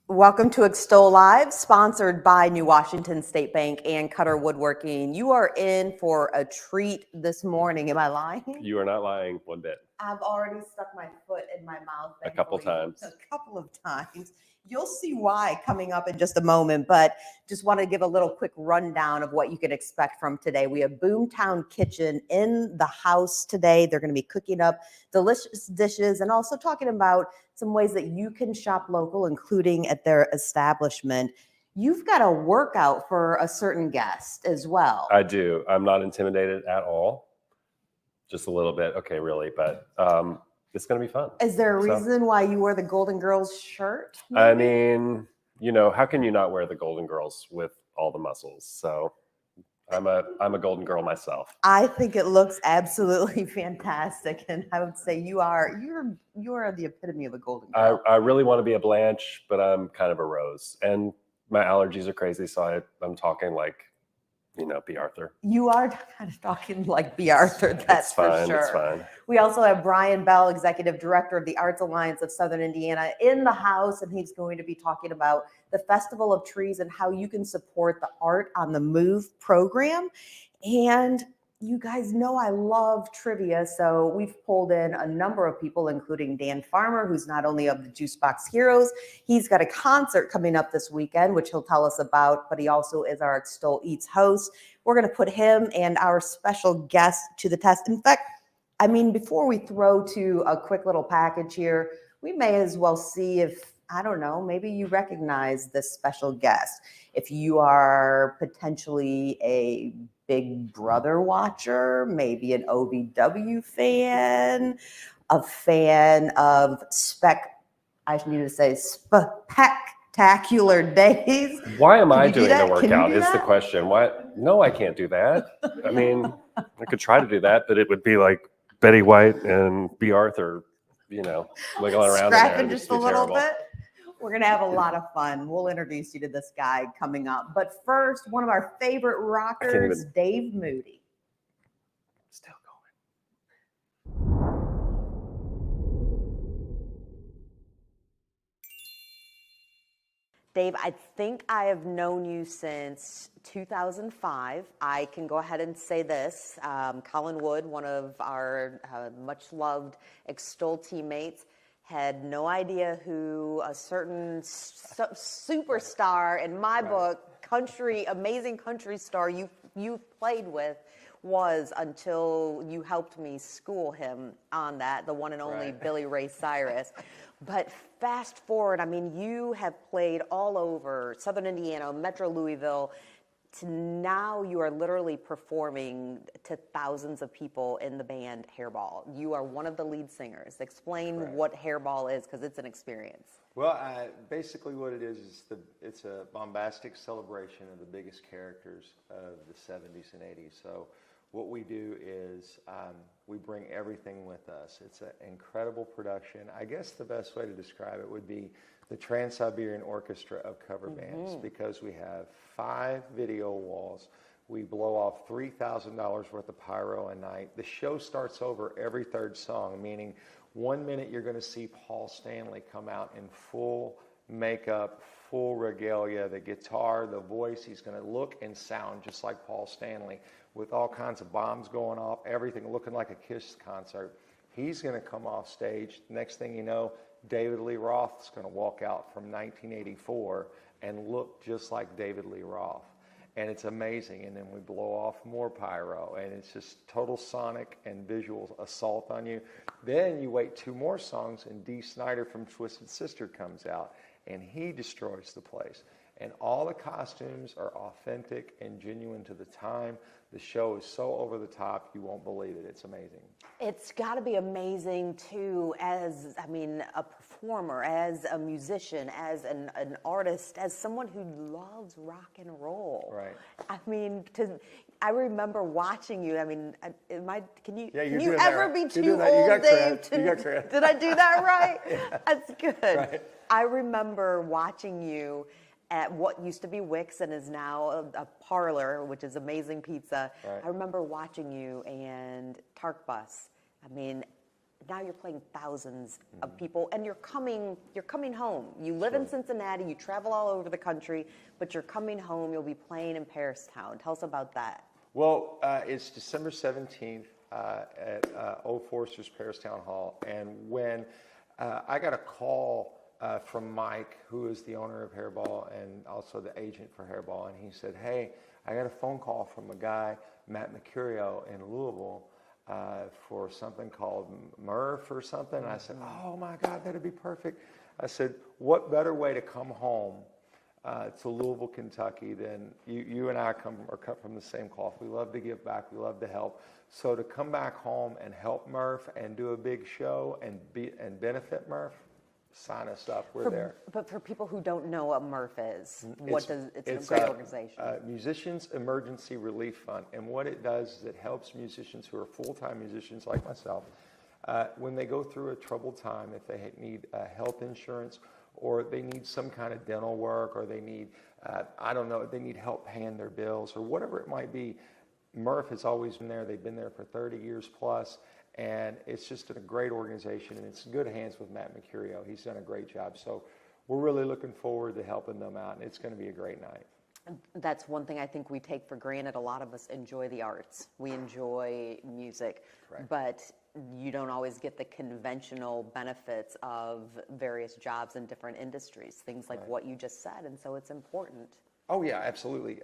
Welcome to Extol Live, sponsored by New Washington State Bank and Goddard Woodworking. You are in for a treat this morning. Am I lying? You are not lying one bit. I've already stuck my foot in my mouth. A couple times. A couple of times. You'll see why coming up in just a moment, but just want to give a little quick rundown of what you can expect from today. We have Boomtown Kitchen in the house today. They're going to be cooking up delicious dishes and also talking about some ways that you can shop local, including at their establishment. You've got a workout for a certain guest as well. I do. I'm not intimidated at all. Just a little bit. Okay, really, but it's going to be fun. Is there a reason why you wore the Golden Girls shirt? Maybe? I mean, you know, how can you not wear the Golden Girls with all the muscles? So I'm a Golden Girl myself. I think it looks absolutely fantastic, and I would say you are the epitome of a Golden Girl. I really want to be a Blanche, but I'm kind of a Rose, and my allergies are crazy, so I'm talking like, you know, B. Arthur. You are kind of talking like B. Arthur, that's fine, for sure. It's fine. We also have Brian Bell, Executive Director of the Arts Alliance of Southern Indiana, in the house, and he's going to be talking about the Festival of Trees and how you can support the Art on the Move program. And you guys know I love trivia, so we've pulled in a number of people, including Dan Farmer, who's not only of the Juicebox Heroes, he's got a concert coming up this weekend, which he'll tell us about, but he also is our Extol Eats host. We're going to put him and our special guest to the test. In fact, I mean, before we throw to a quick little package here, we may as well see if, I don't know, maybe you recognize this special guest. If you are potentially a Big Brother watcher, maybe an OVW fan, a fan of Spectacular Days. Why am I doing the workout is the question. Why? No, I can't do that. I mean, I could try to do that, but it would be like Betty White and B. Arthur, you know, wiggling around scrapping in there. Just a little bit. We're going to have a lot of fun. We'll introduce you to this guy coming up. But first, one of our favorite rockers, Dave Moody. Still going. Dave, I think I have known you since 2005. I can go ahead and say this. Colin Wood, one of our much-loved Extol teammates, had no idea who a certain superstar in my book, amazing country star you played with was until you helped me school him on that, the one and only Billy Ray Cyrus. But fast forward, I mean, you have played all over Southern Indiana, Metro Louisville, to now you are literally performing to thousands of people in the band Hairball. You are one of the lead singers. Explain what Hairball is, because it's an experience. Well, basically what it is it's a bombastic celebration of the biggest characters of the 70s and 80s. So what we do is we bring everything with us. It's an incredible production. I guess the best way to describe it would be the Trans-Siberian Orchestra of cover bands, because we have 5 video walls. We blow off $3,000 worth of pyro a night. The show starts over every third song, meaning 1 minute you're going to see Paul Stanley come out in full makeup, full regalia, the guitar, the voice. He's going to look and sound just like Paul Stanley, with all kinds of bombs going off, everything looking like a Kiss concert. He's going to come off stage. Next thing you know, David Lee Roth's going to walk out from 1984 and look just like David Lee Roth. And it's amazing. And then we blow off more pyro, and it's just total sonic and visual assault on you. Then you wait 2 more songs, and Dee Snider from Twisted Sister comes out, and he destroys the place. And all the costumes are authentic and genuine to the time. The show is so over the top, you won't believe it. It's amazing. It's got to be amazing too, as a performer, as a musician, as an artist, as someone who loves rock and roll. Right. I remember watching you. Can you doing that ever right. be You're too doing that. You old, got Dave? cred. You got cred. Did I do that right? Yeah. That's good. Right. I remember watching you at what used to be Wix and is now a parlor, which is Amazing Pizza. Right. I remember watching you and Tark Bus. Now you're playing thousands of people, and you're coming home. You live in Cincinnati, you travel all over the country, but you're coming home. You'll be playing in Paristown. Tell us about that. Well, it's December 17th at Old Forester's Paristown Hall, and when I got a call from Mike, who is the owner of Hairball and also the agent for Hairball, and he said, "Hey, I got a phone call from a guy, Matt Mercurio in Louisville, for something called Murph or something." And I said, "Oh my God, that'd be perfect." I said, "What better way to come home to Louisville, Kentucky than you and I are cut from the same cloth. We love to give back. We love to help. So to come back home and help Murph and do a big show and benefit Murph, sign us up. We're there." But for people who don't know what Murph is, it's a great organization. Musicians Emergency Relief Fund, and what it does is it helps musicians who are full-time musicians like myself when they go through a troubled time, if they need health insurance or they need some kind of dental work, or they need they need help paying their bills or whatever it might be. Murph has always been there. They've been there for 30 years plus. And it's just a great organization, and it's in good hands with Matt Mercurio. He's done a great job. So we're really looking forward to helping them out, and it's going to be a great night. That's one thing I think we take for granted. A lot of us enjoy the arts. We enjoy music. Correct. But you don't always get the conventional benefits of various jobs in different industries, things like what you just said, and so it's important. Oh, yeah, absolutely.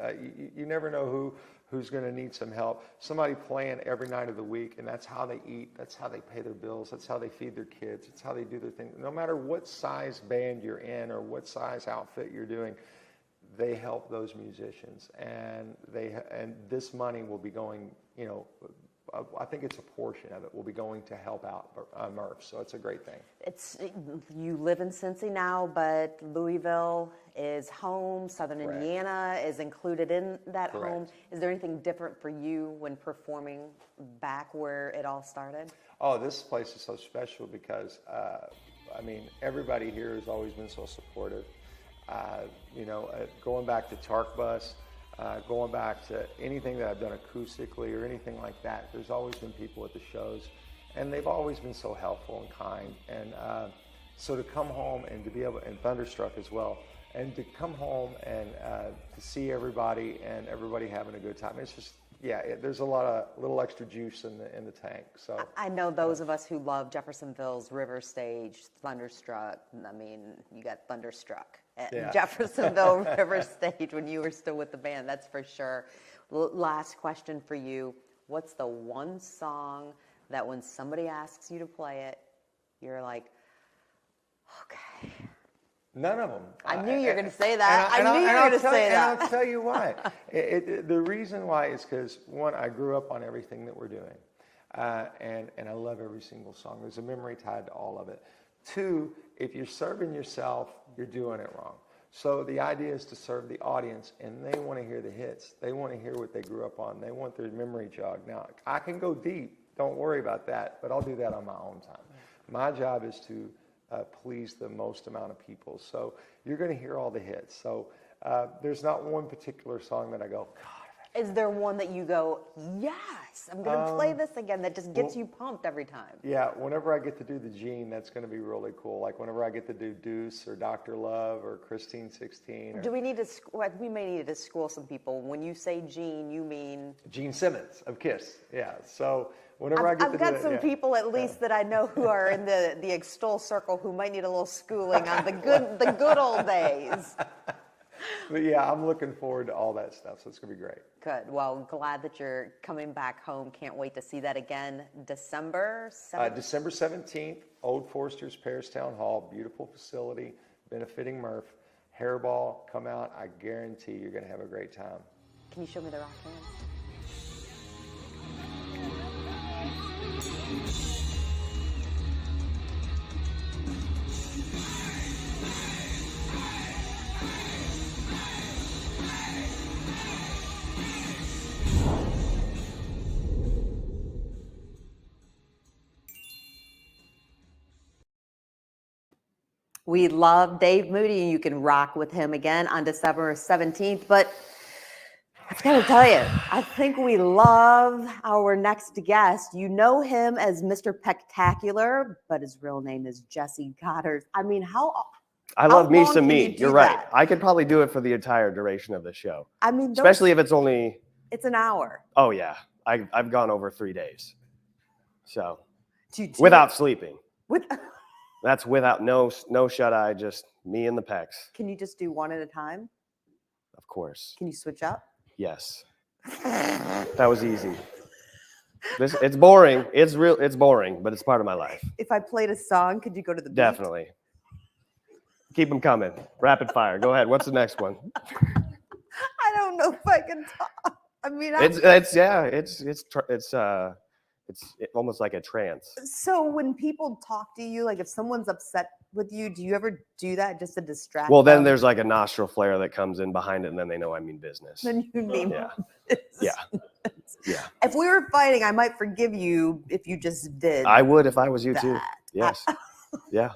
You never know who's going to need some help. Somebody playing every night of the week, and that's how they eat. That's how they pay their bills. That's how they feed their kids. It's how they do their thing. No matter what size band you're in or what size outfit you're doing, they help those musicians. And this money will be going, I think it's a portion of it will be going to help out Murph. So it's a great thing. You live in Cincy now, but Louisville is home. Southern Correct. Indiana is included in that Correct. home. Is there anything different for you when performing back where it all started? Oh, this place is so special because, everybody here has always been so supportive. Going back to Tark Bus, going back to anything that I've done acoustically or anything like that, there's always been people at the shows, and they've always been so helpful and kind. And so to come home and to be able, and Thunderstruck as well, and to come home and to see everybody and everybody having a good time, it's just, there's a little extra juice in the tank. So I know those of us who love Jeffersonville's River Stage, Thunderstruck. You got Thunderstruck at Jeffersonville River Stage when you were still with the band, that's for sure. Last question for you. What's the one song that when somebody asks you to play it, you're like, okay? None of them. I knew you were going to say that. I knew you were going to say that. And I'll tell you why. The reason why is because, one, I grew up on everything that we're doing. And I love every single song. There's a memory tied to all of it. Two, if you're serving yourself, you're doing it wrong. So the idea is to serve the audience, and they want to hear the hits. They want to hear what they grew up on. They want their memory jogged. Now, I can go deep. Don't worry about that, but I'll do that on my own time. My job is to please the most amount of people. So you're going to hear all the hits. So there's not one particular song that I go, God. Is there one that you go, yes, I'm going to play this again, that just gets you pumped every time? Yeah, whenever I get to do the Gene, that's going to be really cool. Like whenever I get to do Deuce or Dr. Love or Christine 16. Do we need to, we may need to school some people. When you say Gene, you mean? Gene Simmons of KISS, yeah. So whenever I get to do that, I've got some people at least that I know who are in the Extol circle who might need a little schooling on the good old days. But yeah, I'm looking forward to all that stuff, so it's going to be great. Good. Well, glad that you're coming back home. Can't wait to see that again. December 17th? December 17th, Old Forester's Paristown Hall, beautiful facility, benefiting Murph. Hairball, come out. I guarantee you're going to have a great time. Can you show me the rock hands? We love Dave Moody, and you can rock with him again on December 17th. But I've got to tell you, I think we love our next guest. You know him as Mr. Spectacular, but his real name is Jesse Goddard. I mean, I love me long some can you meat. do You're right. that? I could probably do it for the entire duration of the show, I mean, especially if it's only. It's an hour. Oh yeah, I've gone over 3 days, so Without without sleeping. with. That's without no shut eye, just me and the pecs. Can you just do one at a time? Of course. Can you switch up? Yes. That was easy. It's boring. It's boring, but it's part of my life. If I played a song, could you go to the beat? Definitely. Keep them coming. Rapid fire. Go ahead. What's the next one? I don't know if I can talk. I mean, It's almost like a trance. So when people talk to you, like if someone's upset with you, do you ever do that just to distract Well, then them? there's like a nostril flare that comes in behind it, and then they know I mean business. Then you mean Yeah. business. Yeah. Yeah. If we were fighting, I might forgive you if you just did. I would if I was you too. that. Yes. Yeah.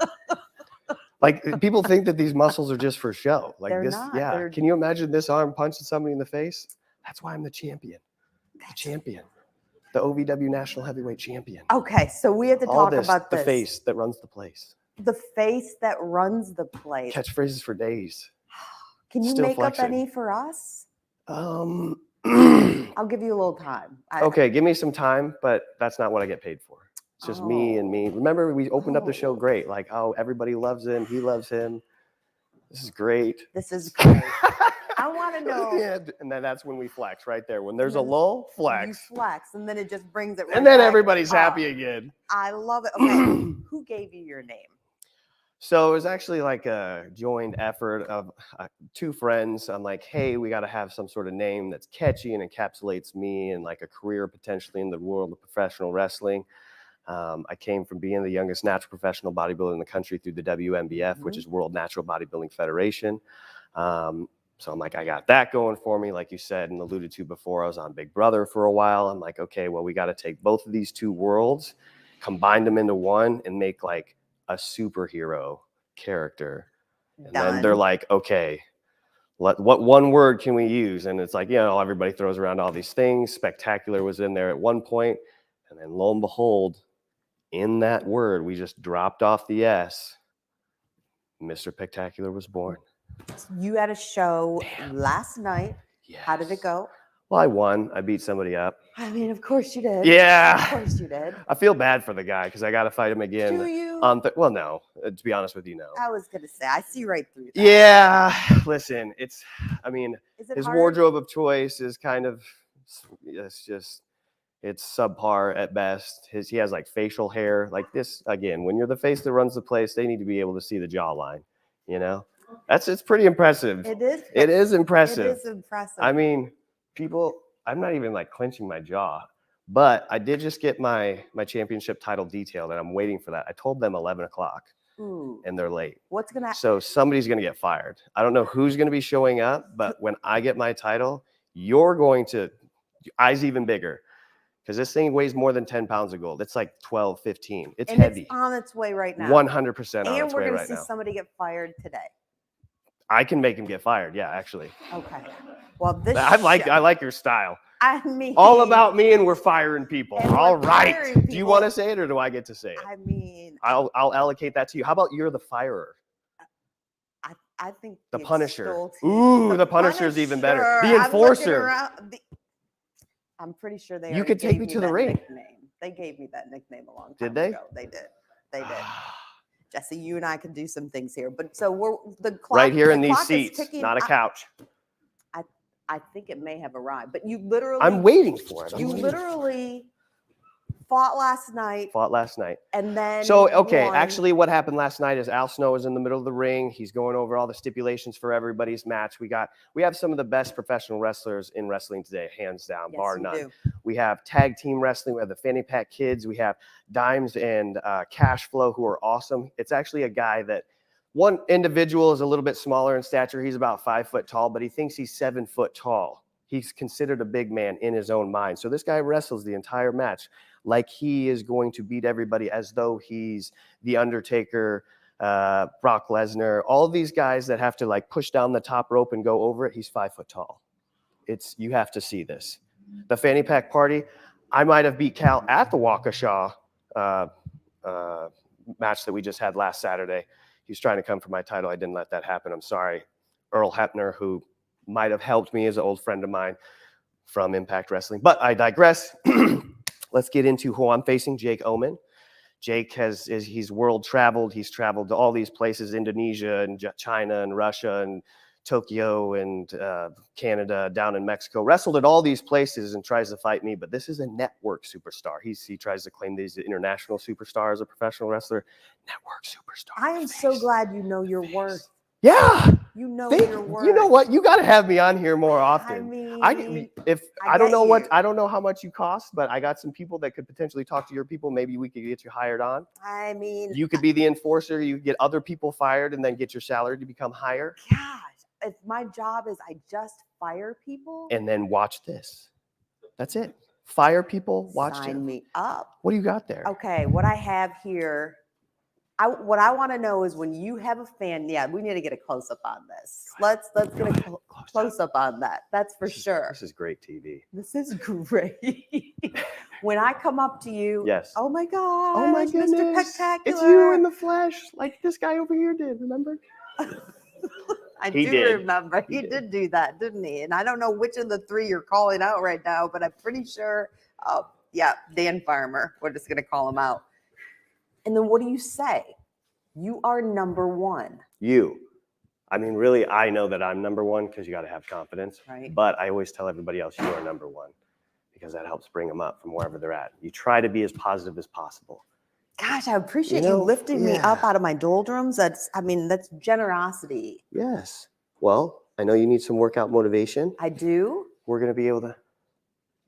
Like people think that these muscles are just for show. Like They're this. not. Yeah. They're- Can you imagine this arm punching somebody in the face? That's why I'm the champion. The champion. The OVW National Heavyweight Champion. Okay, so we have to All talk this, about the this. face that runs the place. The face that runs the place. Catchphrases for days. Can you still make flexing. up any for us? Okay, I'll give you a little time. give me some time, but that's not what I get paid for. It's just me and me. Remember, we opened up the show great. Like, oh, everybody loves him. He loves him. This is great. This is great. I want to know. Yeah, and then that's when we flex right there. When there's a lull, You flex. flex, and then it just brings it right And then back everybody's up. happy again. I love it. Okay, who gave you your name? So it was actually like a joined effort of 2 friends. I'm like, hey, we got to have some sort of name that's catchy and encapsulates me and like a career potentially in the world of professional wrestling. I came from being the youngest natural professional bodybuilder in the country through the WNBF, which is World Natural Bodybuilding Federation. So I'm like, I got that going for me. Like you said and alluded to before, I was on Big Brother for a while. I'm like, okay, well, we got to take both of these 2 worlds, combine them into one and make like a superhero character. And then they're like, okay, what one word can we use? And it's like, everybody throws around all these things. Spectacular was in there at one point. And then lo and behold, in that word, we just dropped off the S. Mr. Spectacular was born. You had a show last night. Yes. How did it go? Well, I won. I beat somebody up. I mean, of course you did. Yeah. Of course you did. I feel bad for the guy because I got to fight him again. Do you? Well, no. To be honest with you, no. I was going to say, I see right through that. Yeah. Listen, Is it his hard? wardrobe of choice is kind of, it's subpar at best. He has like facial hair like this. Again, when you're the face that runs the place, they need to be able to see the jawline, it's pretty impressive. It is. It is impressive. It is impressive. I mean, I'm not even like clenching my jaw, but I did just get my championship title detailed and I'm waiting for that. I told them 11 o'clock Ooh. and they're late. What's going to happen? So somebody's going to get fired. I don't know who's going to be showing up, but when I get my title, you're going to eyes even bigger because this thing weighs more than 10 pounds of gold. It's like 12, 15. It's heavy. It's on its way right now. 100% on And its we're way going right to see now. somebody get fired today. I can make him get fired. Yeah, actually. Okay. Well, this I like your style. I mean, All about me and we're firing people. And we're All right. firing Do you people. want to say it or do I get to say it? I mean, I'll allocate that to you. How about you're the firer? I think The Punisher. Extol team- Ooh, the Punisher's even better. The I'm looking Enforcer. around- I'm pretty sure they You already could take gave me to the that ring. nickname. They gave me that nickname a long time Did they? ago. They did. They did. Jesse, you and I can do some things here. But so the clock Right here in the these clock is seats, ticking. not a couch. I think it may have arrived, but you literally I'm waiting for it. You literally fought last night, and then So, okay, won. actually what happened last night is Al Snow is in the middle of the ring. He's going over all the stipulations for everybody's match. We have some of the best professional wrestlers in wrestling today, hands down, Yes, bar you none. do. We have tag team wrestling. We have the Fanny Pack Kids. We have Dimes and Cash Flow, who are awesome. It's actually a guy that one individual is a little bit smaller in stature. He's about 5 foot tall, but he thinks he's 7 foot tall. He's considered a big man in his own mind. So this guy wrestles the entire match like he is going to beat everybody, as though he's The Undertaker, Brock Lesnar, all of these guys that have to like push down the top rope and go over it. He's 5 foot tall. You have to see this. The Fanny Pack Party, I might have beat Cal at the Waukesha match that we just had last Saturday. He was trying to come for my title. I didn't let that happen. I'm sorry. Earl Hepner, who might have helped me, as an old friend of mine from Impact Wrestling. But I digress. Let's get into who I'm facing, Jake Oman. Jake he's world traveled. He's traveled to all these places, Indonesia and China and Russia and Tokyo and Canada, down in Mexico, wrestled at all these places and tries to fight me. But this is a network superstar. He tries to claim that he's an international superstar as a professional wrestler. Network superstar. I am so glad you know your worth. Yeah. You know your worth. You know what? You got to have me on here more often. I don't know get you. I don't know how much you cost, but I got some people that could potentially talk to your people. Maybe we could get you hired on. I mean, You could be the enforcer. You could get other people fired and then get your salary to become higher. gosh, if my job is I just fire people, And then watch this. That's it. Fire people, watch sign them. me up. What do you got there? Okay, what I have here, what I want to know is when you have a fan. Yeah, we need to get a close up on this. Let's get a close up on that. That's for sure. This is great TV. This is great. When I come up to you, Yes. oh my God, Oh my Mr. goodness. Spectacular. It's you in the flesh, like this guy over here did, remember? I He do did. remember. He did do that, didn't he? And I don't know which of the three you're calling out right now, but I'm pretty sure, yeah, Dan Farmer. We're just going to call him out. And then what do you say? You are number one. I mean, really, I know that I'm number one because you got to have confidence. Right. But I always tell everybody else you are number one because that helps bring them up from wherever they're at. You try to be as positive as possible. Gosh, I appreciate you lifting me up out of my doldrums. That's generosity. Yes. Well, I know you need some workout motivation. I do. We're going to be able to.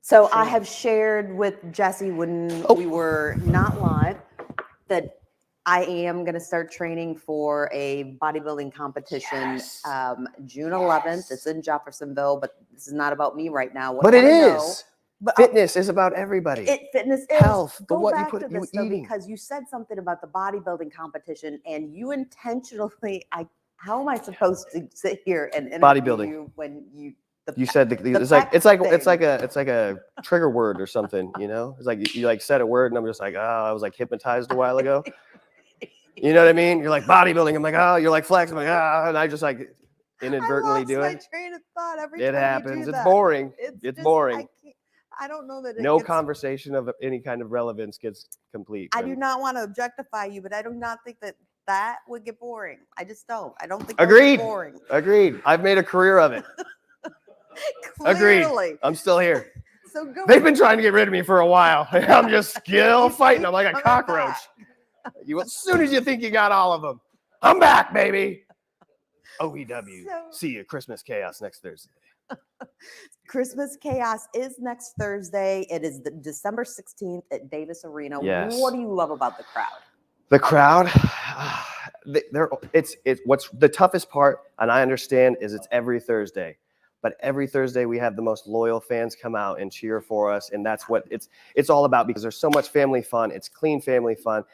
So I have shared with Jesse when we were not live that I am going to start training for a bodybuilding competition June 11th. It's in Jeffersonville, but this is not about me right now. But it is. But Fitness is about everybody. Fitness is Health, but Go what you back put- to you this though, eating. because you said something about the bodybuilding competition, and you intentionally. How am I supposed to sit here and interview Bodybuilding. you when you? You said it's like a trigger word or something, you know? It's like you like said a word and I'm just like, oh, I was like hypnotized a while ago. You know what I mean? You're like bodybuilding. I'm like, oh, you're like flex. I'm like, ah, and I just like inadvertently do my it. train of thought every It time you happens. do It's that. boring. It's just- boring. I don't know that it No gets- conversation of any kind of relevance gets complete. I when- do not want to objectify you, but I do not think that would get boring. I just don't. I don't think that would Agreed. get boring. Agreed. I've made a career of it. Agreed. Clearly. I'm still here. So go. They've been trying to get rid of me for a while. I'm just still fighting. I'm like a Coming cockroach. back. As soon as you think you got all of them, I'm back, baby. OEW. So- See you. Christmas Chaos next Thursday. Christmas Chaos is next Thursday. It is December 16th at Davis Arena. Yes. What do you love about the crowd? The crowd, it's what's the toughest part, and I understand, is it's every Thursday. But every Thursday we have the most loyal fans come out and cheer for us, and that's what it's all about, because there's so much family fun. It's clean family fun.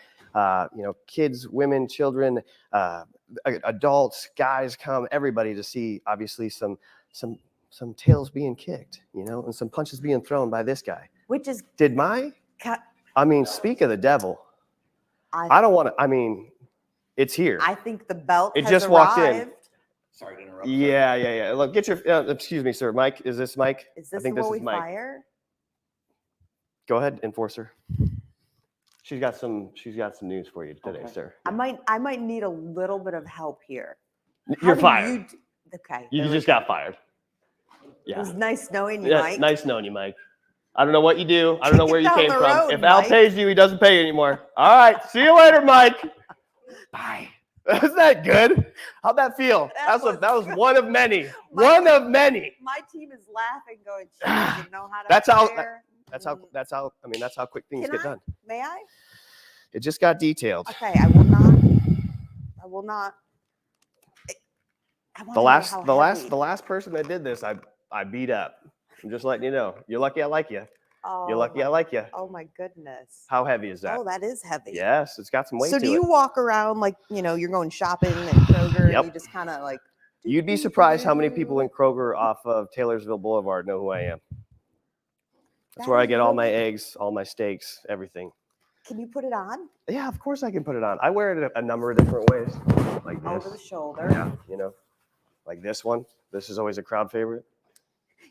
Kids, women, children, adults, guys come, everybody to see obviously some tails being kicked, and some punches being thrown by this guy. Which is Speak of the devil. I don't want to. It's here. I think the belt. It has just walked in. arrived. Sorry to interrupt. Yeah. Look, get your. Excuse me, sir. Mike, is this Mike? Is this I think the this one is we Mike. fire? Go ahead, enforcer. She's got some news for you today, sir. I might need a little bit of help here. How You're do fired. Okay. You there just we got fired. go. It Yeah. was nice knowing you, Yeah, Mike. nice knowing you, Mike. I don't know what you do. I don't know where you Down came the from. road, If Al Mike. pays you, he doesn't pay you anymore. All right. See you later, Mike. Bye. Isn't that good? How'd that feel? That That was was one of many. My- One of many. My team is laughing, going, she doesn't know how to That's how- hire. That's how quick things Can get I? done. May I? It just got detailed. Okay, I will not. I will not. I The wanna know how heavy. last person that did this, I beat up. I'm just letting you know. You're lucky I like you. You're lucky I like you. Oh my goodness. How heavy is that? Oh, that is heavy. Yes, it's got some weight So to do you it. walk around like, you're going shopping at Kroger Yep. and you just kind of like. You'd be surprised how many people in Kroger off of Taylorsville Boulevard know who I am. That's where I get all my eggs, all my steaks, everything. Can you put it on? Yeah, of course I can put it on. I wear it a number of different ways. Like this. Over the shoulder. Yeah, like this one. This is always a crowd favorite.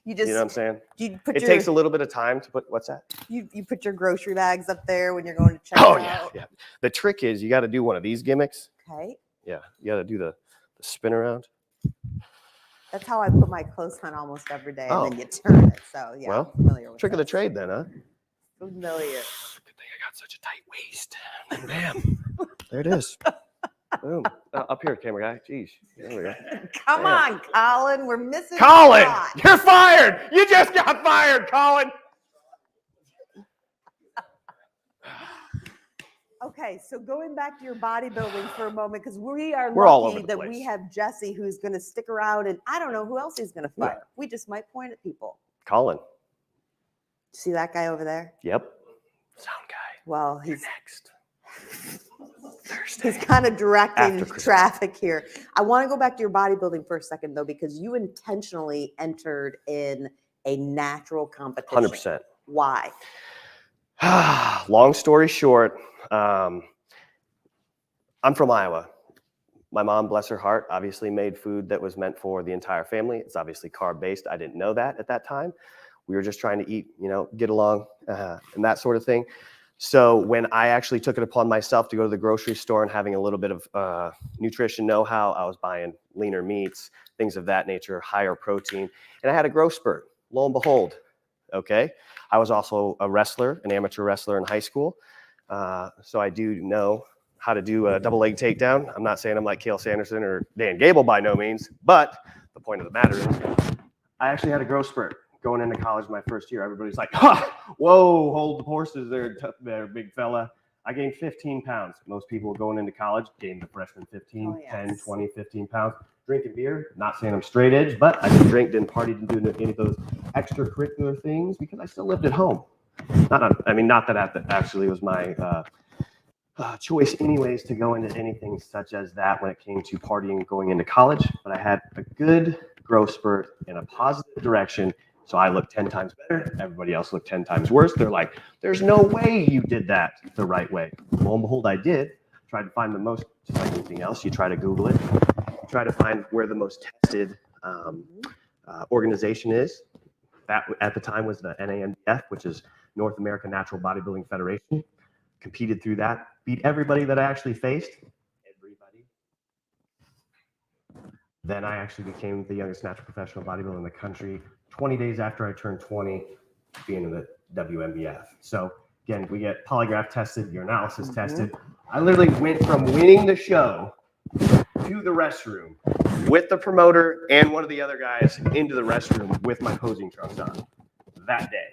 You just, You know what I'm saying? you put It your, takes a little bit of time to put, what's that? you put your grocery bags up there when you're going to check Oh, out. yeah. The trick is you got to do one of these gimmicks. Okay. Yeah, you got to do the spin around. That's how I put my clothes on almost every day, Oh. and then you turn it. So yeah, Well, I'm familiar with Trick of the this. trade then, huh? Familiar. Good thing I got such a tight waist. Bam. There it is. Boom. Up here, camera guy. Jeez. There we go. Come Yeah. on, Colin. We're missing. Colin, the spot. you're fired. You just got fired, Colin. Okay, so going back to your bodybuilding for a moment, because we're all lucky over the that place. we have Jesse who's going to stick around, and I don't know who else he's going to Yeah. fire. We just might point at people. Colin. See that guy over there? Yep. Sound guy. Well, You're he's next. Thursday. he's kind of directing After Christmas. traffic here. I want to go back to your bodybuilding for a second though, because you intentionally entered in a natural competition. 100%. Why? Long story short, I'm from Iowa. My mom, bless her heart, obviously made food that was meant for the entire family. It's obviously carb-based. I didn't know that at that time. We were just trying to eat, get along, and that sort of thing. So when I actually took it upon myself to go to the grocery store and having a little bit of nutrition know-how, I was buying leaner meats, things of that nature, higher protein, and I had a growth spurt. Lo and behold, okay? I was also a wrestler, an amateur wrestler in high school, so I do know how to do a double leg takedown. I'm not saying I'm like Cale Sanderson or Dan Gable by no means, but the point of the matter is I actually had a growth spurt. Going into college my first year, everybody's like, whoa, hold the horses there, big fella. I gained 15 pounds. Most people going into college gained the freshman 15, Oh, yes. 10, 20, 15 pounds. Drinking beer, not saying I'm straight edge, but I didn't drink, didn't party, didn't do any of those extracurricular things because I still lived at home. Not that actually was my choice anyways to go into anything such as that when it came to partying going into college, but I had a good growth spurt in a positive direction. So I looked 10 times better. Everybody else looked 10 times worse. They're like, there's no way you did that the right way. Lo and behold, I did. Tried to find the most, just like anything else, you try to Google it. You try to find where the most tested organization is. That at the time was the NANBF, which is North American Natural Bodybuilding Federation. Competed through that, beat everybody that I actually faced. Everybody. Then I actually became the youngest natural professional bodybuilder in the country 20 days after I turned 20, being in the WMBF. So again, we get polygraph tested, your analysis tested. I literally went from winning the show to the restroom with the promoter and one of the other guys into the restroom with my posing trunks on that day,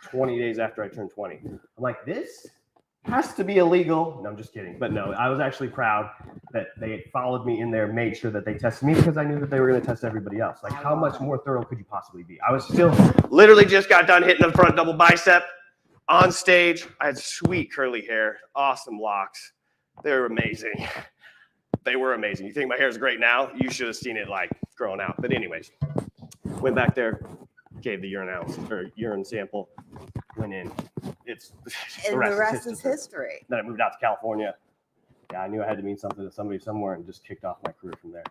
20 days after I turned 20. I'm like, this has to be illegal. No, I'm just kidding. But no, I was actually proud that they followed me in there, made sure that they tested me because I knew that they were going to test everybody else. Like, how much more thorough could you possibly be? I was still literally just got done hitting the front double bicep on stage. I had sweet curly hair, awesome locks. They were amazing. They were amazing. You think my hair is great now? You should have seen it like growing out. But anyways, went back there, gave the urine sample, went in. And the rest is history. Then I moved out to California. Yeah, I knew I had to mean something to somebody somewhere and just kicked off my career from there.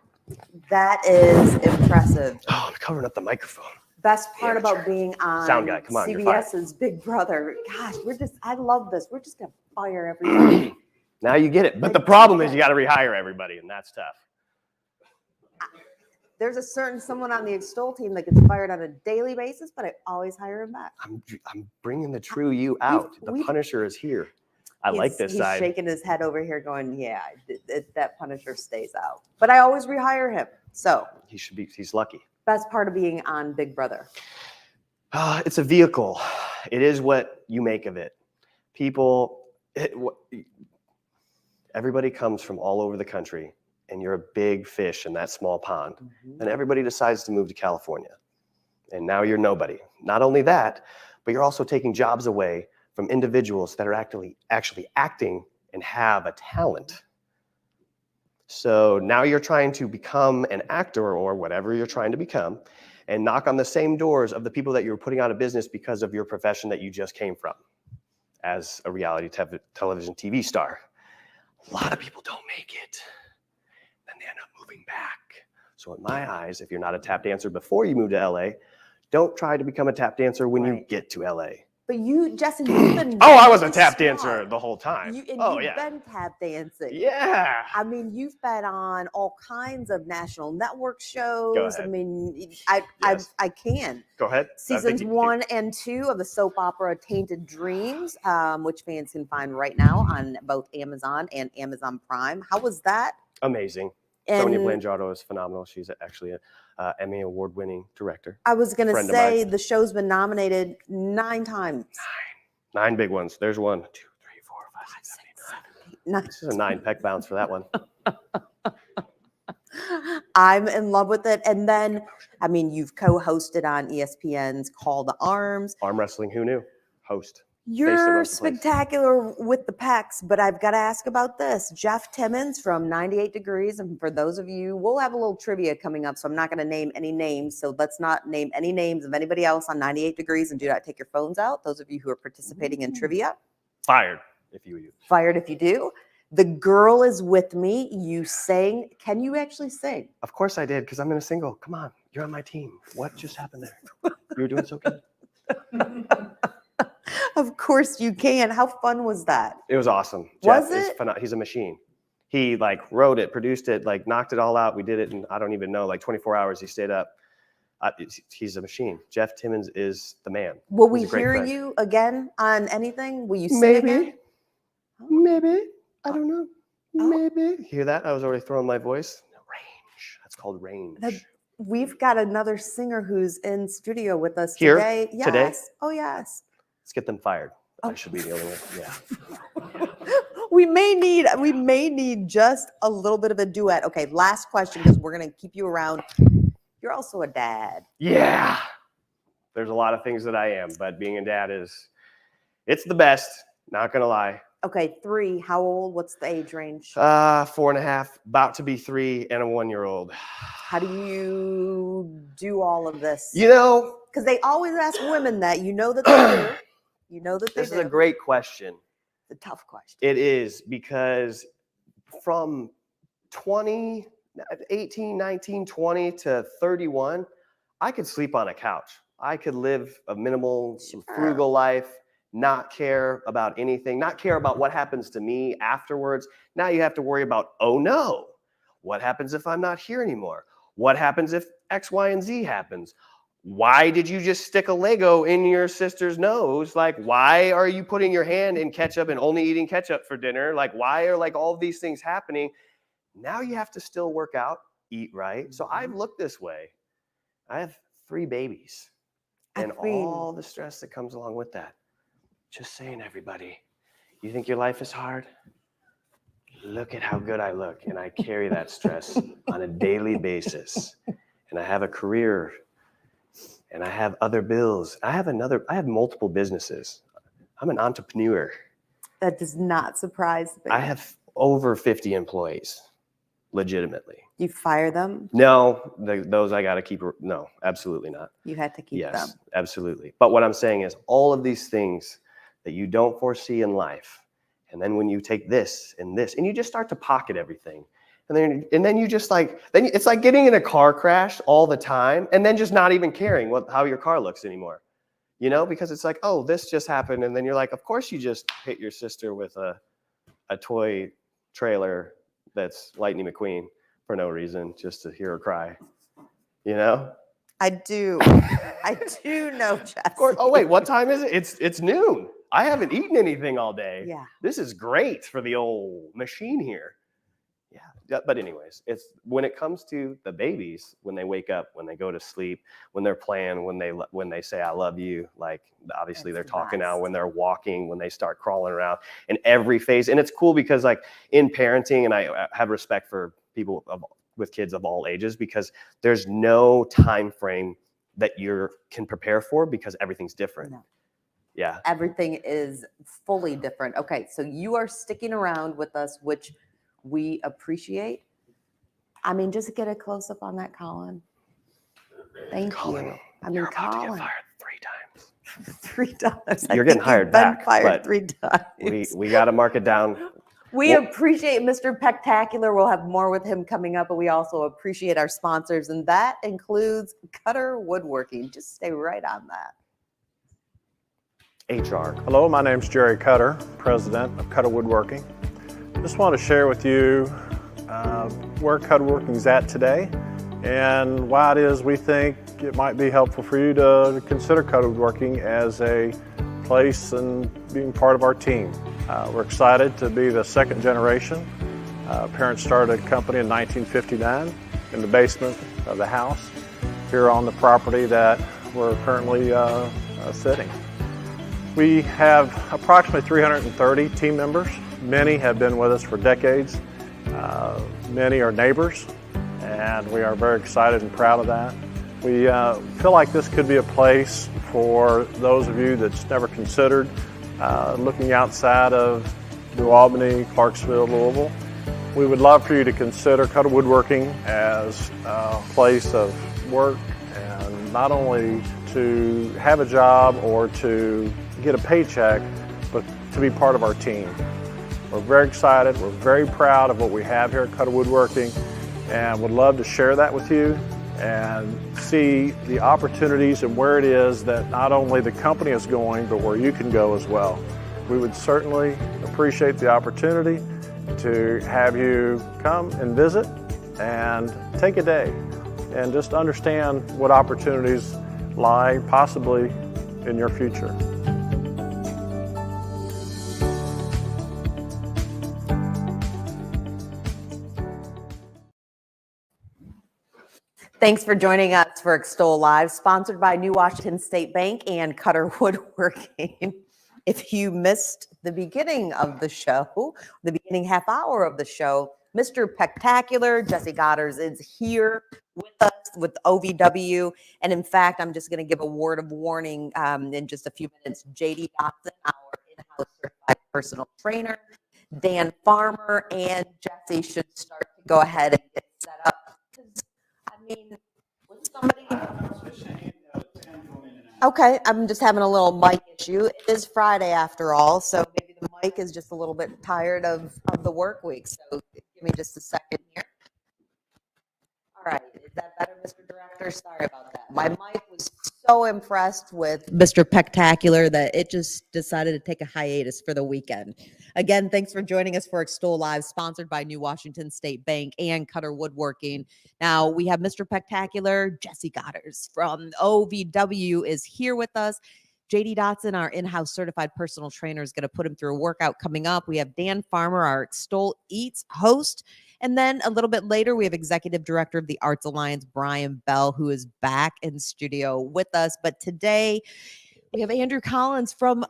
That is impressive. Oh, I'm covering up the microphone. Best part Amateur. about being on Sound guy, come on, you're fired. CBS's Big Brother. Gosh, I love this. We're just going to fire everybody. Now you get it. But the problem is you got to rehire everybody, and that's tough. There's a certain someone on the Extol team that gets fired on a daily basis, but I always hire him back. I'm bringing the true you out. The Punisher is here. I like this side. He's shaking his head over here going, yeah, that Punisher stays out. But I always rehire him. So he's lucky. Best part of being on Big Brother. It's a vehicle. It is what you make of it. Everybody comes from all over the country, and you're a big fish in that small pond. Mm-hmm. And everybody decides to move to California. And now you're nobody. Not only that, but you're also taking jobs away from individuals that are actually acting and have a talent. So now you're trying to become an actor or whatever you're trying to become and knock on the same doors of the people that you're putting out of business because of your profession that you just came from as a reality television TV star. A lot of people don't make it. Then they end up moving back. So in my eyes, if you're not a tap dancer before you move to LA, don't try to become a tap dancer when you get to LA. But Justin, you've been I was a tap dancer the whole time. You've been tap dancing. Yeah. I mean, you've been on all kinds of national network shows. Go ahead. I mean, I can. Go ahead. Seasons 1 and 2 of the soap opera Tainted Dreams, which fans can find right now on both Amazon and Amazon Prime. How was that? Amazing. Sonia Blangiardo is phenomenal. She's actually an Emmy award-winning director. I was going to say the show's been nominated 9 times. 9 big ones. There's 1, 2, 3, 4, 5, 6, 7, 8, 9. This is a 9 peck bounce for that one. I'm in love with it. And then, I mean, you've co-hosted on ESPN's Call to Arms. Arm wrestling, who knew? Host. You're spectacular with the pecs, but I've got to ask about this. Jeff Timmons from 98 Degrees. And for those of you, we'll have a little trivia coming up, so I'm not going to name any names. So let's not name any names of anybody else on 98 Degrees, and do not take your phones out. Those of you who are participating in trivia. Fired if you do. Fired if you do. The Girl Is With Me. You sang. Can you actually sing? Of course I did, because I'm in a single. Come on, you're on my team. What just happened there? You were doing so good. Of course you can. How fun was that? It was awesome. Was Jeff it? He's a machine. He wrote it, produced it, knocked it all out. We did it in, I don't even know, 24 hours. He stayed up. He's a machine. Jeff Timmons is the man. Will we hear you again on anything? Will you sing again? Maybe. I don't know. Maybe. Hear that? I was already throwing my voice. Range. That's called range. We've got another singer who's in studio with us here today. Yes. Today? Oh, yes. Let's get them fired. I should be the only one. Yeah. We may need just a little bit of a duet. Okay, last question, because we're going to keep you around. You're also a dad. Yeah. There's a lot of things that I am, but being a dad it's the best. Not going to lie. Okay, 3. How old? What's the age range? 4.5, about to be 3, and a 1-year-old. How do you do all of this? Because they always ask women that. You know that they do. You know that they do. This is a great question. It's a tough question. It is, because from 18, 19, 20 to 31, I could sleep on a couch. I could live a minimal, frugal life, not care about anything, not care about what happens to me afterwards. Now you have to worry about, oh no, what happens if I'm not here anymore? What happens if X, Y, and Z happens? Why did you just stick a Lego in your sister's nose? Why are you putting your hand in ketchup and only eating ketchup for dinner? Why are all of these things happening? Now you have to still work out, eat right. So I've looked this way. I have 3 babies and all the stress that comes along with that. Just saying, everybody, you think your life is hard? Look at how good I look. And I carry that stress on a daily basis. And I have a career. And I have other bills. I have multiple businesses. I'm an entrepreneur. That does not surprise me. I have over 50 employees, legitimately. You fire them? No, those I got to keep. No, absolutely not. You had to keep them. Yes, absolutely. But what I'm saying is all of these things that you don't foresee in life. And then when you take this, and you just start to pocket everything. And then you just then it's like getting in a car crash all the time and then just not even caring how your car looks anymore, because it's oh, this just happened. And then you're of course you just hit your sister with a toy trailer that's Lightning McQueen for no reason, just to hear her cry. You know? I do. I do know, Jesse. Of course. Oh wait, what time is it? It's noon. I haven't eaten anything all day. Yeah. This is great for the old machine here. Yeah. But anyways, it's when it comes to the babies, when they wake up, when they go to sleep, when they're playing, when they say I love you, like obviously That's they're the talking now, best. when they're walking, when they start crawling around, in every phase. And it's cool because like in parenting, and I have respect for people with kids of all ages, because there's no time frame that you can prepare for because everything's different. No. Yeah. Everything is fully different. Okay, so you are sticking around with us, which we appreciate. I mean, just get a close up on that, Colin. Thank Colin, you. I mean, you're about to Colin. get fired 3 times. 3 times. You're I getting think hired you've been back, fired but 3 times. We got to mark it down. We Well- appreciate Mr. Pectacular. We'll have more with him coming up, but we also appreciate our sponsors, and that includes Cutter Woodworking. Just stay right on that. HR. Hello, my name's Jerry Cutter, president of Cutter Woodworking. Just want to share with you where Cutter Woodworking is at today and why it is we think it might be helpful for you to consider Cutter Woodworking as a place and being part of our team. We're excited to be the second generation. Parents started a company in 1959 in the basement of the house here on the property that we're currently sitting. We have approximately 330 team members. Many have been with us for decades. Many are neighbors, and we are very excited and proud of that. We feel like this could be a place for those of you that's never considered looking outside of New Albany, Clarksville, Louisville. We would love for you to consider Cutter Woodworking as a place of work, and not only to have a job or to get a paycheck, but to be part of our team. We're very excited. We're very proud of what we have here at Cutter Woodworking, and would love to share that with you and see the opportunities and where it is that not only the company is going, but where you can go as well. We would certainly appreciate the opportunity to have you come and visit and take a day and just understand what opportunities lie possibly in your future. Thanks for joining us for Extol Live, sponsored by New Washington State Bank and Cutter Woodworking. If you missed the beginning of the show, the beginning half hour of the show, Mr. Pectacular, Jesse Goddard, is here with us with OVW. And in fact, I'm just going to give a word of warning in just a few minutes. JD Dotson, our in-house certified personal trainer, Dan Farmer, and Jesse should start to go ahead and get set up. I mean, was somebody... Okay, I'm just having a little mic issue. It is Friday after all, so maybe the mic is just a little bit tired of the work week. So give me just a second here. All right, is that better, Mr. Director? Sorry about that. My mic was so impressed with Mr. Pectacular that it just decided to take a hiatus for the weekend. Again, thanks for joining us for Extol Live, sponsored by New Washington State Bank and Cutter Woodworking. Now, we have Mr. Pectacular, Jesse Goddard from OVW is here with us. JD Dotson, our in-house certified personal trainer, is going to put him through a workout coming up. We have Dan Farmer, our Extol Eats host. And then a little bit later, we have Executive Director of the Arts Alliance, Brian Bell, who is back in studio with us. But today, we have Andrew Collins from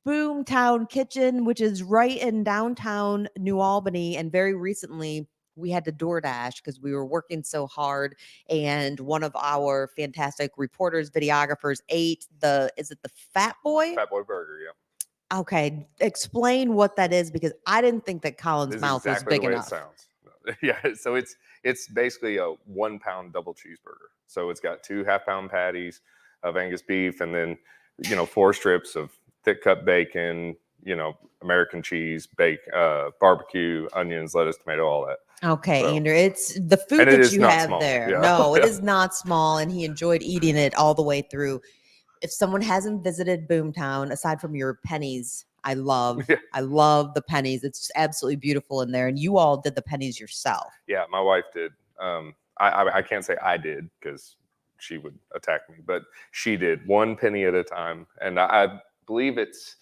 Boomtown Kitchen, which is right in downtown New Albany. And very recently, we had to DoorDash because we were working so hard. And one of our fantastic reporters, videographers ate is it the Fat Boy? Fat Boy Burger, yeah. Okay. Explain what that is, because I didn't think that Colin's This mouth is exactly was big the way enough. it sounds. Yeah, so it's basically a 1 pound double cheeseburger. So it's got 2 half-pound patties of Angus beef, and then 4 strips of thick cut bacon, American cheese, barbecue, onions, lettuce, tomato, all that. Okay, So- Andrew, it's the food And it that is you not have small, there. yeah. No, it Yeah. is not small, and he enjoyed eating it all the way through. If someone hasn't visited Boomtown, aside from your pennies, I love the pennies. It's absolutely beautiful in there, and you all did the pennies yourself. Yeah, my wife did. I can't say I did because she would attack me. But she did 1 penny at a time, and I believe it's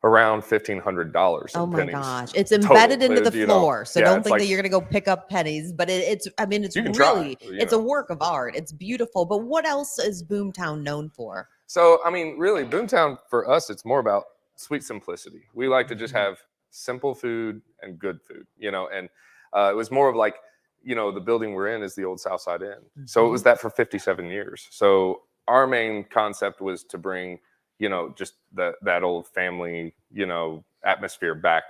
around $1,500. Oh my pennies gosh. It's embedded total. into the You know, floor. So yeah, don't it's think like- that you're going to go pick up pennies, but it's, I mean, it's You can try, really, you it's know. a work of art. It's beautiful. But what else is Boomtown known for? So, I mean, really, Boomtown for us, it's more about sweet simplicity. We like to just have simple food and good food, you know, and it was more of like, you know, the building we're in is the old Southside Inn. So it was that for 57 years. So our main concept was to bring, you know, just that old family, you know, atmosphere back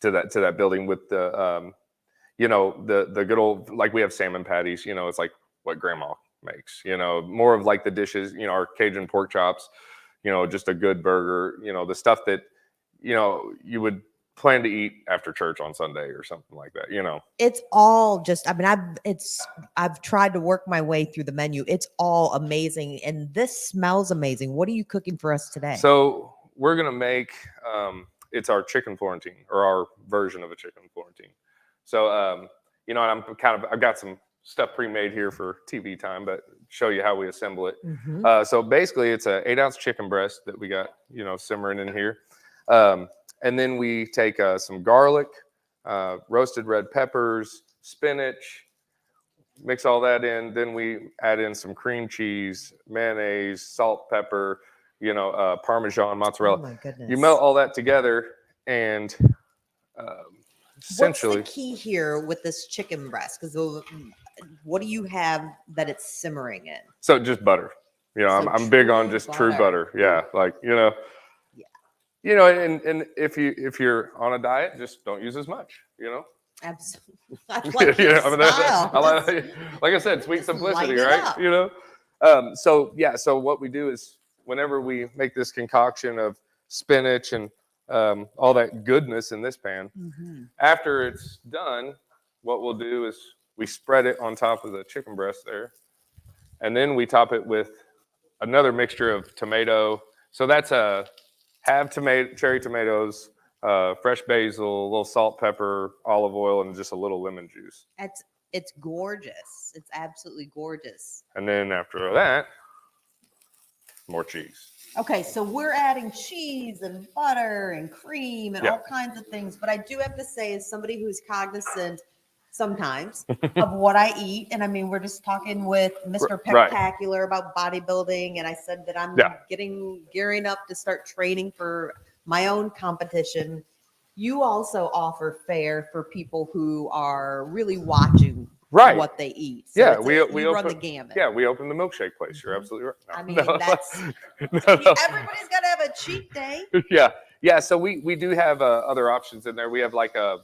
to that building with the, you know, the good old, like we have salmon patties, you know, it's like what grandma makes, you know, more of like the dishes, you know, our Cajun pork chops, you know, just a good burger, you know, the stuff that, you know, you would plan to eat after church on Sunday or something like that, you know. It's all just, I mean, I've tried to work my way through the menu. It's all amazing. And this smells amazing. What are you cooking for us today? So we're going to make, it's our chicken Florentine, or our version of a chicken Florentine. So, you know, I've got some stuff pre-made here for TV time, but show you how we assemble it. So basically it's a 8-ounce chicken breast that we got, you know, simmering in here. And then we take some garlic, roasted red peppers, spinach, mix all that in. Then we add in some cream cheese, mayonnaise, salt, pepper, you know, Parmesan, mozzarella. Oh my goodness. You melt all that together, and essentially. What's the key here with this chicken breast? Because what do you have that it's simmering in? So just butter. You know, So I'm big on true just true butter. butter. Yeah, like, you know. Yeah. You know, and if you're on a diet, just don't use as much, you know. Absolutely. I like You your know, I mean, style. like I said, sweet simplicity, lighten it right? up. You know. So yeah, so what we do is whenever we make this concoction of spinach and all that goodness in this pan, after it's done, what we'll do is we spread it on top of the chicken breast there, and then we top it with another mixture of tomato. So that's cherry tomatoes, fresh basil, a little salt, pepper, olive oil, and just a little lemon juice. It's gorgeous. It's absolutely gorgeous. And then after that, more cheese. Okay, so we're adding cheese and butter and cream and Yeah. all kinds of things. But I do have to say, as somebody who's cognizant sometimes of what I eat, and I mean, we're just talking with Mr. Right. Spectacular about bodybuilding, and I said that I'm Yeah. gearing up to start training for my own competition. You also offer fare for people who are really watching Right. what they eat. Yeah, it's we you open run the gamut. Yeah, we opened the milkshake place. You're absolutely right. No, I mean, no. that's No, everybody's got to have a cheat day. yeah. So we do have other options in there. We have like a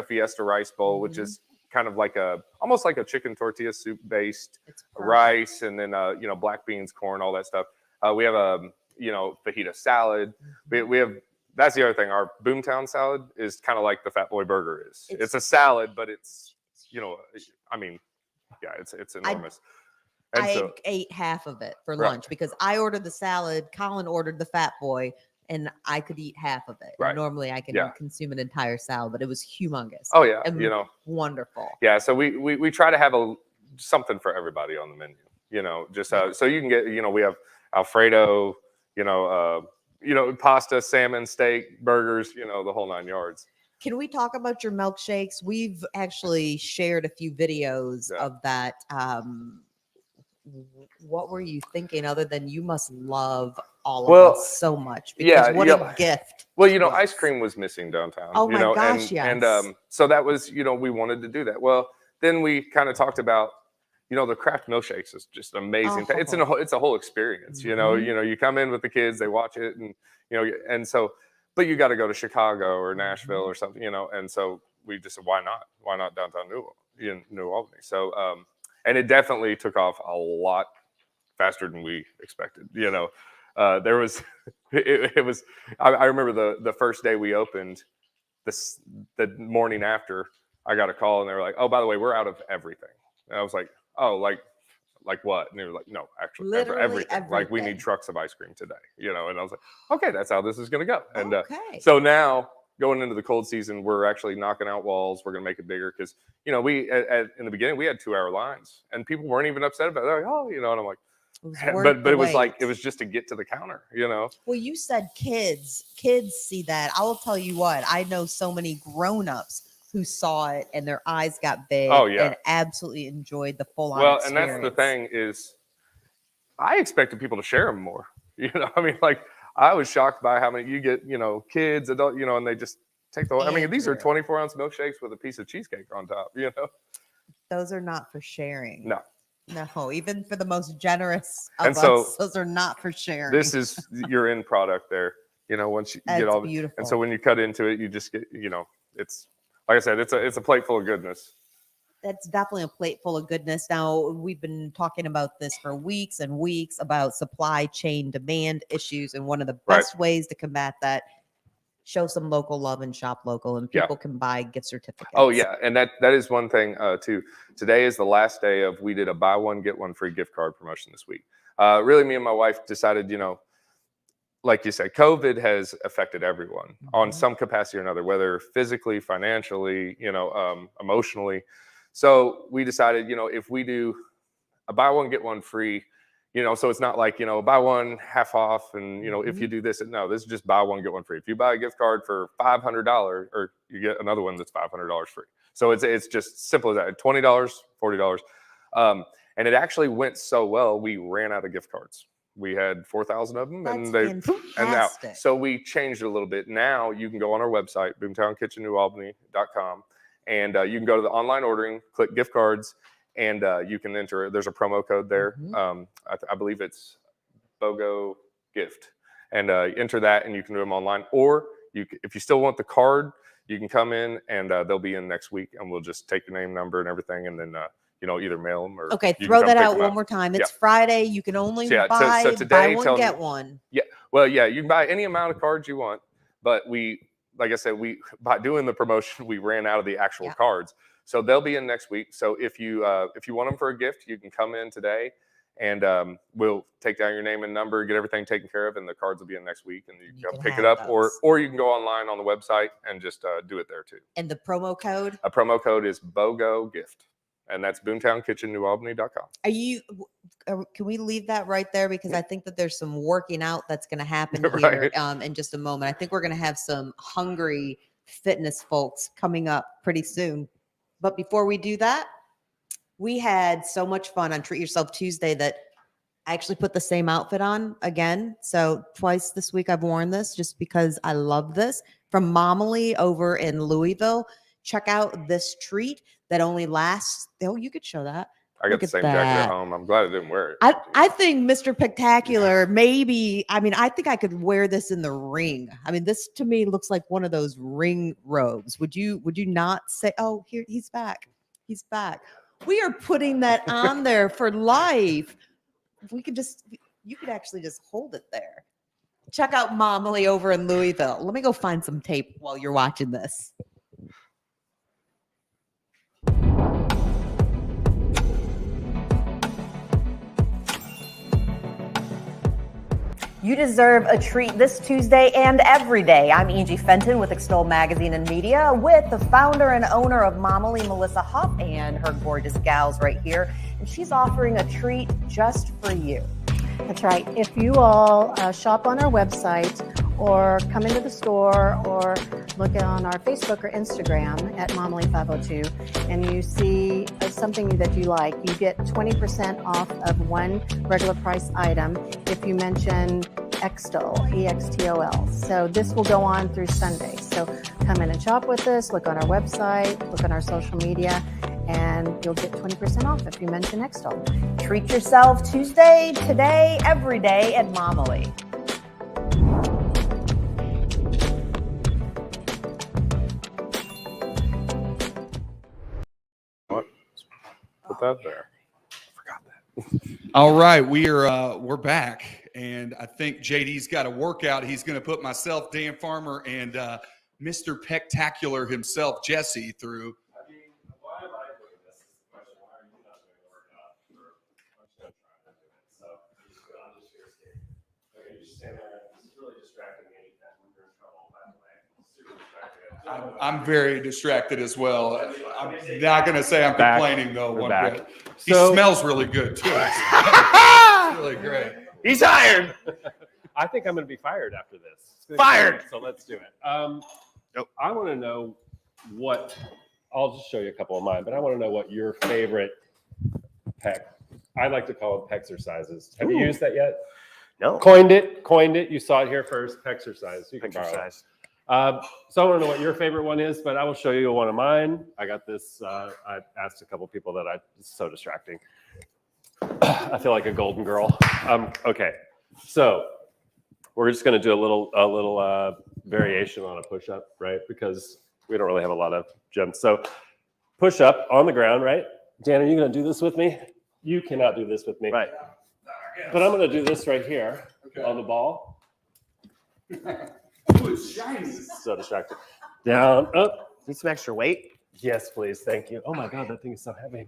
Fiesta rice bowl, which is kind of like almost like a chicken tortilla soup based It's perfect. rice, and then you know, black beans, corn, all that stuff. We have a you know, fajita salad. We have, that's the other thing. Our Boomtown salad is kind of like the Fat Boy Burger is. It's a salad, but it's, you know, I mean, yeah, it's enormous. And I so, ate half of it for Right. lunch because I ordered the salad. Colin ordered the Fat Boy, and I could eat half of it. Right. Normally, I can Yeah. consume an entire salad, but it was humongous. oh yeah, and you know, wonderful. yeah. So we try to have something for everybody on the menu. You know, just so you can get, you know, we have Alfredo, you know, pasta, salmon, steak, burgers, you know, the whole 9 yards. Can we talk about your milkshakes? We've actually shared a few videos Yeah. of that. What were you thinking other than you must love all of Well, us so much? yeah, Because what yeah. a gift. Well, you know, was. ice cream was missing downtown. Oh you my know, gosh, and yes. so that was, you know, we wanted to do that. Well, then we kind of talked about, you know, the craft milkshakes is just an amazing thing. It's a whole experience. You know, you come in with the kids, they watch it, and you know, and so, but you got to go to Chicago or Nashville or something, you know, and so we just said, why not downtown New Albany? So, and it definitely took off a lot faster than we expected. You know, there was, it was. I remember the first day we opened. The morning after, I got a call and they were like, "Oh, by the way, we're out of everything." And I was like, "Oh, like what?" And they were like, "No, actually, Literally everything. Like we everything. need trucks of ice cream today." You know, and I was like, "Okay, that's how this is going to go." And Okay. so now going into the cold season, we're actually knocking out walls. We're going to make it bigger because, you know, in the beginning, we had 2-hour lines and people weren't even upset about it. They're like, oh, you know, and I'm like, but it was like, it was just to get to the counter, you know? Well, you said kids see that. I will tell you what, I know so many grownups who saw it and their eyes got big and absolutely enjoyed the full on experience. And that's the thing is I expected people to share them more, you know? I mean, like I was shocked by how many you get, you know, kids, adult, you know, and they just take the, I mean, these are 24-ounce milkshakes with a piece of cheesecake on top, you know? Those are not for sharing. No, even for the most generous of us, those are not for sharing. This is your end product there. You know, once you get all beautiful. And so when you cut into it, you just get, you know, it's like I said, it's a plate full of goodness. That's definitely a plate full of goodness. Now, we've been talking about this for weeks and weeks about supply chain demand issues, and one of the best ways to combat that, show some local love and shop local, and people can buy gift certificates. Oh yeah, and that is one thing too. Today is the last day of, we did a buy one get one free gift card promotion this week. Really, me and my wife decided, you know, like you said, COVID has affected everyone on some capacity or another, whether physically, financially, you know, emotionally. So we decided, you know, if we do a buy one get one free, you know, so it's not like, you know, buy one half off and, you know, if you do this, no, this is just buy one, get one free. If you buy a gift card for $500, or you get another one that's $500 free. So it's just simple as that, $20, $40. And it actually went so well, we ran out of gift cards. We had 4,000 of them. That's fantastic. So we changed it a little bit. Now you can go on our website, boomtownkitchennewalbany.com, and you can go to the online ordering, click gift cards, and you can enter, there's a promo code there. I believe it's BOGO gift, and enter that and you can do them online, or if you still want the card, you can come in and they'll be in next week, and we'll just take your name, number, and everything, and then you know, either mail them or throw that out one more time. It's Friday. You can only buy one get one. Well, you can buy any amount of cards you want, but like I said, by doing the promotion, we ran out of the actual cards. So they'll be in next week. So if you want them for a gift, you can come in today, and we'll take down your name and number, get everything taken care of, and the cards will be in next week, and you can pick it up, or you can go online on the website and just do it there too. And the promo code? A promo code is BOGO gift, and that's boomtownkitchennewalbany.com. Can we leave that right there? Because I think that there's some working out that's going to happen here in just a moment. I think we're going to have some hungry fitness folks coming up pretty soon. But before we do that, we had so much fun on Treat Yourself Tuesday that I actually put the same outfit on again. So twice this week I've worn this just because I love this. From Mamalee over in Louisville. Check out this treat that only lasts. Oh, you could show that. I got the same jacket at home. I'm glad I didn't wear it. I think Mr. Spectacular, maybe, I mean, I think I could wear this in the ring. I mean, this to me looks like one of those ring robes. Would you not say, oh, here, he's back. He's back. We are putting that on there for life. You could actually just hold it there. Check out Mamalee over in Louisville. Let me go find some tape while you're watching this. You deserve a treat this Tuesday and every day. I'm Angie Fenton with Extol Magazine and Media with the founder and owner of Mamalee, Melissa Huff, and her gorgeous gals right here. And she's offering a treat just for you. That's right. If you all shop on our website or come into the store or look on our Facebook or Instagram at Mamalee 502 and you see something that you like, you get 20% off of one regular price item if you mention Extol, EXTOL. So this will go on through Sunday. So come in and shop with us, look on our website, look on our social media, and you'll get 20% off if you mention Extol. Treat yourself Tuesday, today, every day at Mamalee. What? Put that there. I forgot that. All right, we're back, and I think JD's got a workout. He's going to put myself, Dan Farmer, and Mr. Spectacular himself, Jesse, through. I mean, why am I doing this? Is the question. Why are you not doing the workout? Or I'm still trying to do it. So I'm just here skating. Okay, you just stand there. This is really distracting me. We're in trouble, by the way. Super distracting. I'm very distracted as well. I'm not going to say I'm Back. complaining, though, We're one back. bit. He So- smells really good, too. It's really great. He's hired. I think I'm going to be fired after this. It's gonna be Fired! great, So let's do it. I want to know what, I'll just show you a couple of mine, but I want to know what your favorite pec, I like to call them pexercises. Have you used that yet? No. Coined it. You saw it here first. Pexercise. You can borrow it. Exercise. So I want to know what your favorite one is, but I will show you one of mine. I got this. I asked a couple people that it's so distracting. I feel like a golden girl. Okay, so we're just going to do a little variation on a push-up, right? Because we don't really have a lot of jumps. So push-up on the ground, right? Dan, are you going to do this with me? You cannot do this with me. Right. But I'm going to do this right here on the ball. Ooh, it's shiny. So distracted. Down, up. Need some extra weight? Yes, please. Thank you. Oh my God, that thing is so heavy.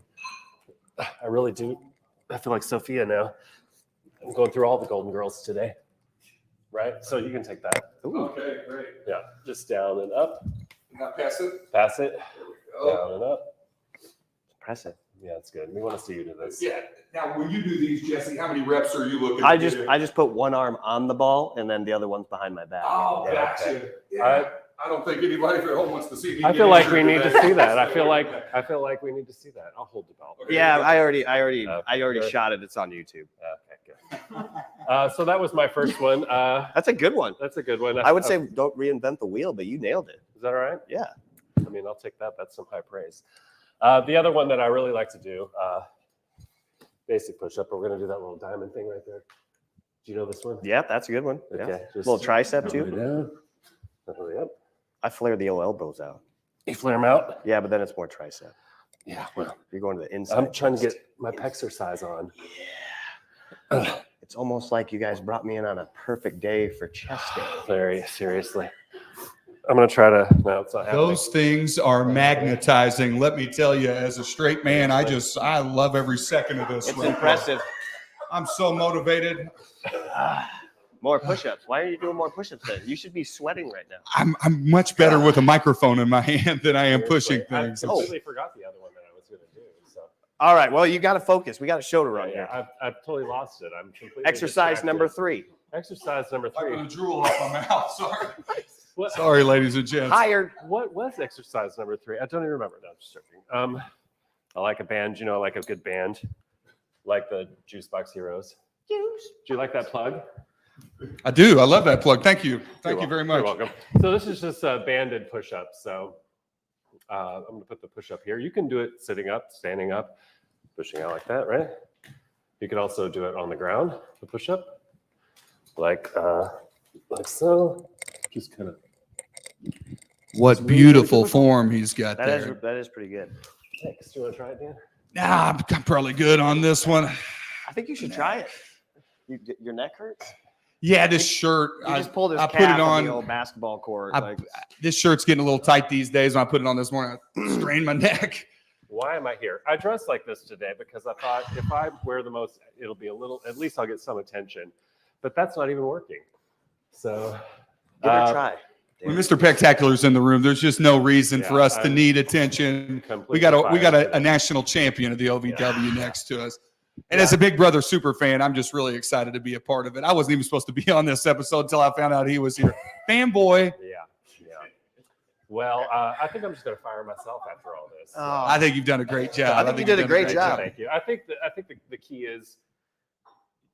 I really do. I feel like Sophia now. I'm going through all the Golden Girls today. Right? So you can take that. Okay, great. Yeah. Just down and up. Now pass it. Pass it. Oh. Down and up. Press it. Yeah, it's good. We want to see you do this. Yeah. Now, when you do these, Jesse, how many reps are you looking I to just do? I just put one arm on the ball and then the other one's behind my back. Oh, Yeah, gotcha. okay. Yeah. I don't think anybody at home wants to see me. I get feel like we injured need to today. see that. I feel like we need to see that. I'll hold the belt. Okay. Yeah, I already Good. shot it. It's on YouTube. Okay, good. So that was my first one. That's a good one. That's a good one. I would say don't reinvent the wheel, but you nailed it. Is that all right? Yeah. I mean, I'll take that. That's some high praise. The other one that I really like to do, basic push-up. We're going to do that little diamond thing right there. Do you know this one? Yeah, that's a good one. Okay. Yeah. Just Little tricep too. down. Yep. I flare the elbows out. You flare them out. Yeah, but then it's more tricep. Yeah. Well, You're going to the inside. I'm trying to chest. get my pexercise on. It's almost like you guys brought me in on a perfect day for chest day. Very seriously. I'm going to try to. No, it's not happening. Those things are magnetizing. Let me tell you, as a straight man, I love every second of this. It's right impressive. now. I'm so motivated. More push-ups. Why are you doing more push-ups then? You should be sweating right now. I'm much better with a microphone in my hand than I am pushing I things. completely forgot the other one that I was going to do. So All right. Well, you got to focus. We got a show to run yeah, here. I've totally lost it. I'm completely Exercise distracted. number 3. Exercise number I'm 3. going to drool off my mouth. Sorry. What, Sorry, ladies and gents. Hired. what was exercise number 3? I don't even remember. No, I'm just joking. I like a band. You know, I like a good band, like the Juice Box Heroes. Do you like that plug? I do. I love that plug. Thank you. Thank you You're very much. welcome. So this is just a banded push-up. So I'm going to put the push-up here. You can do it sitting up, standing up, pushing out like that, right? You can also do it on the ground, the push-up, like so. Just kind of. What beautiful form he's got That there. is pretty good. Thanks. Do you want to try it, Dan? Nah, I'm probably good on this one. I think you should try it. Your neck hurts? Yeah, this shirt. You just pulled his I calf put it on the on. old basketball court. This shirt's getting a little tight these days. When I put it on this morning, I strained my neck. Why am I here? I dressed like this today because I thought if I wear the most, it'll be a little, at least I'll get some attention. But that's not even working. So Give it a try. When Mr. Pectacular's in the room, there's just no reason for Yeah, us to I'm need attention. completely We got fired a national champion of the OVW next to us. And as a Big Brother super fan, I'm just really excited to be a part of it. I wasn't even supposed to be on this episode until I found out he was here. Fanboy. Yeah. Well, I think I'm just going to fire myself after all this. I think you've done a great job. I think you did a you've done great job. Thank you. I think the key is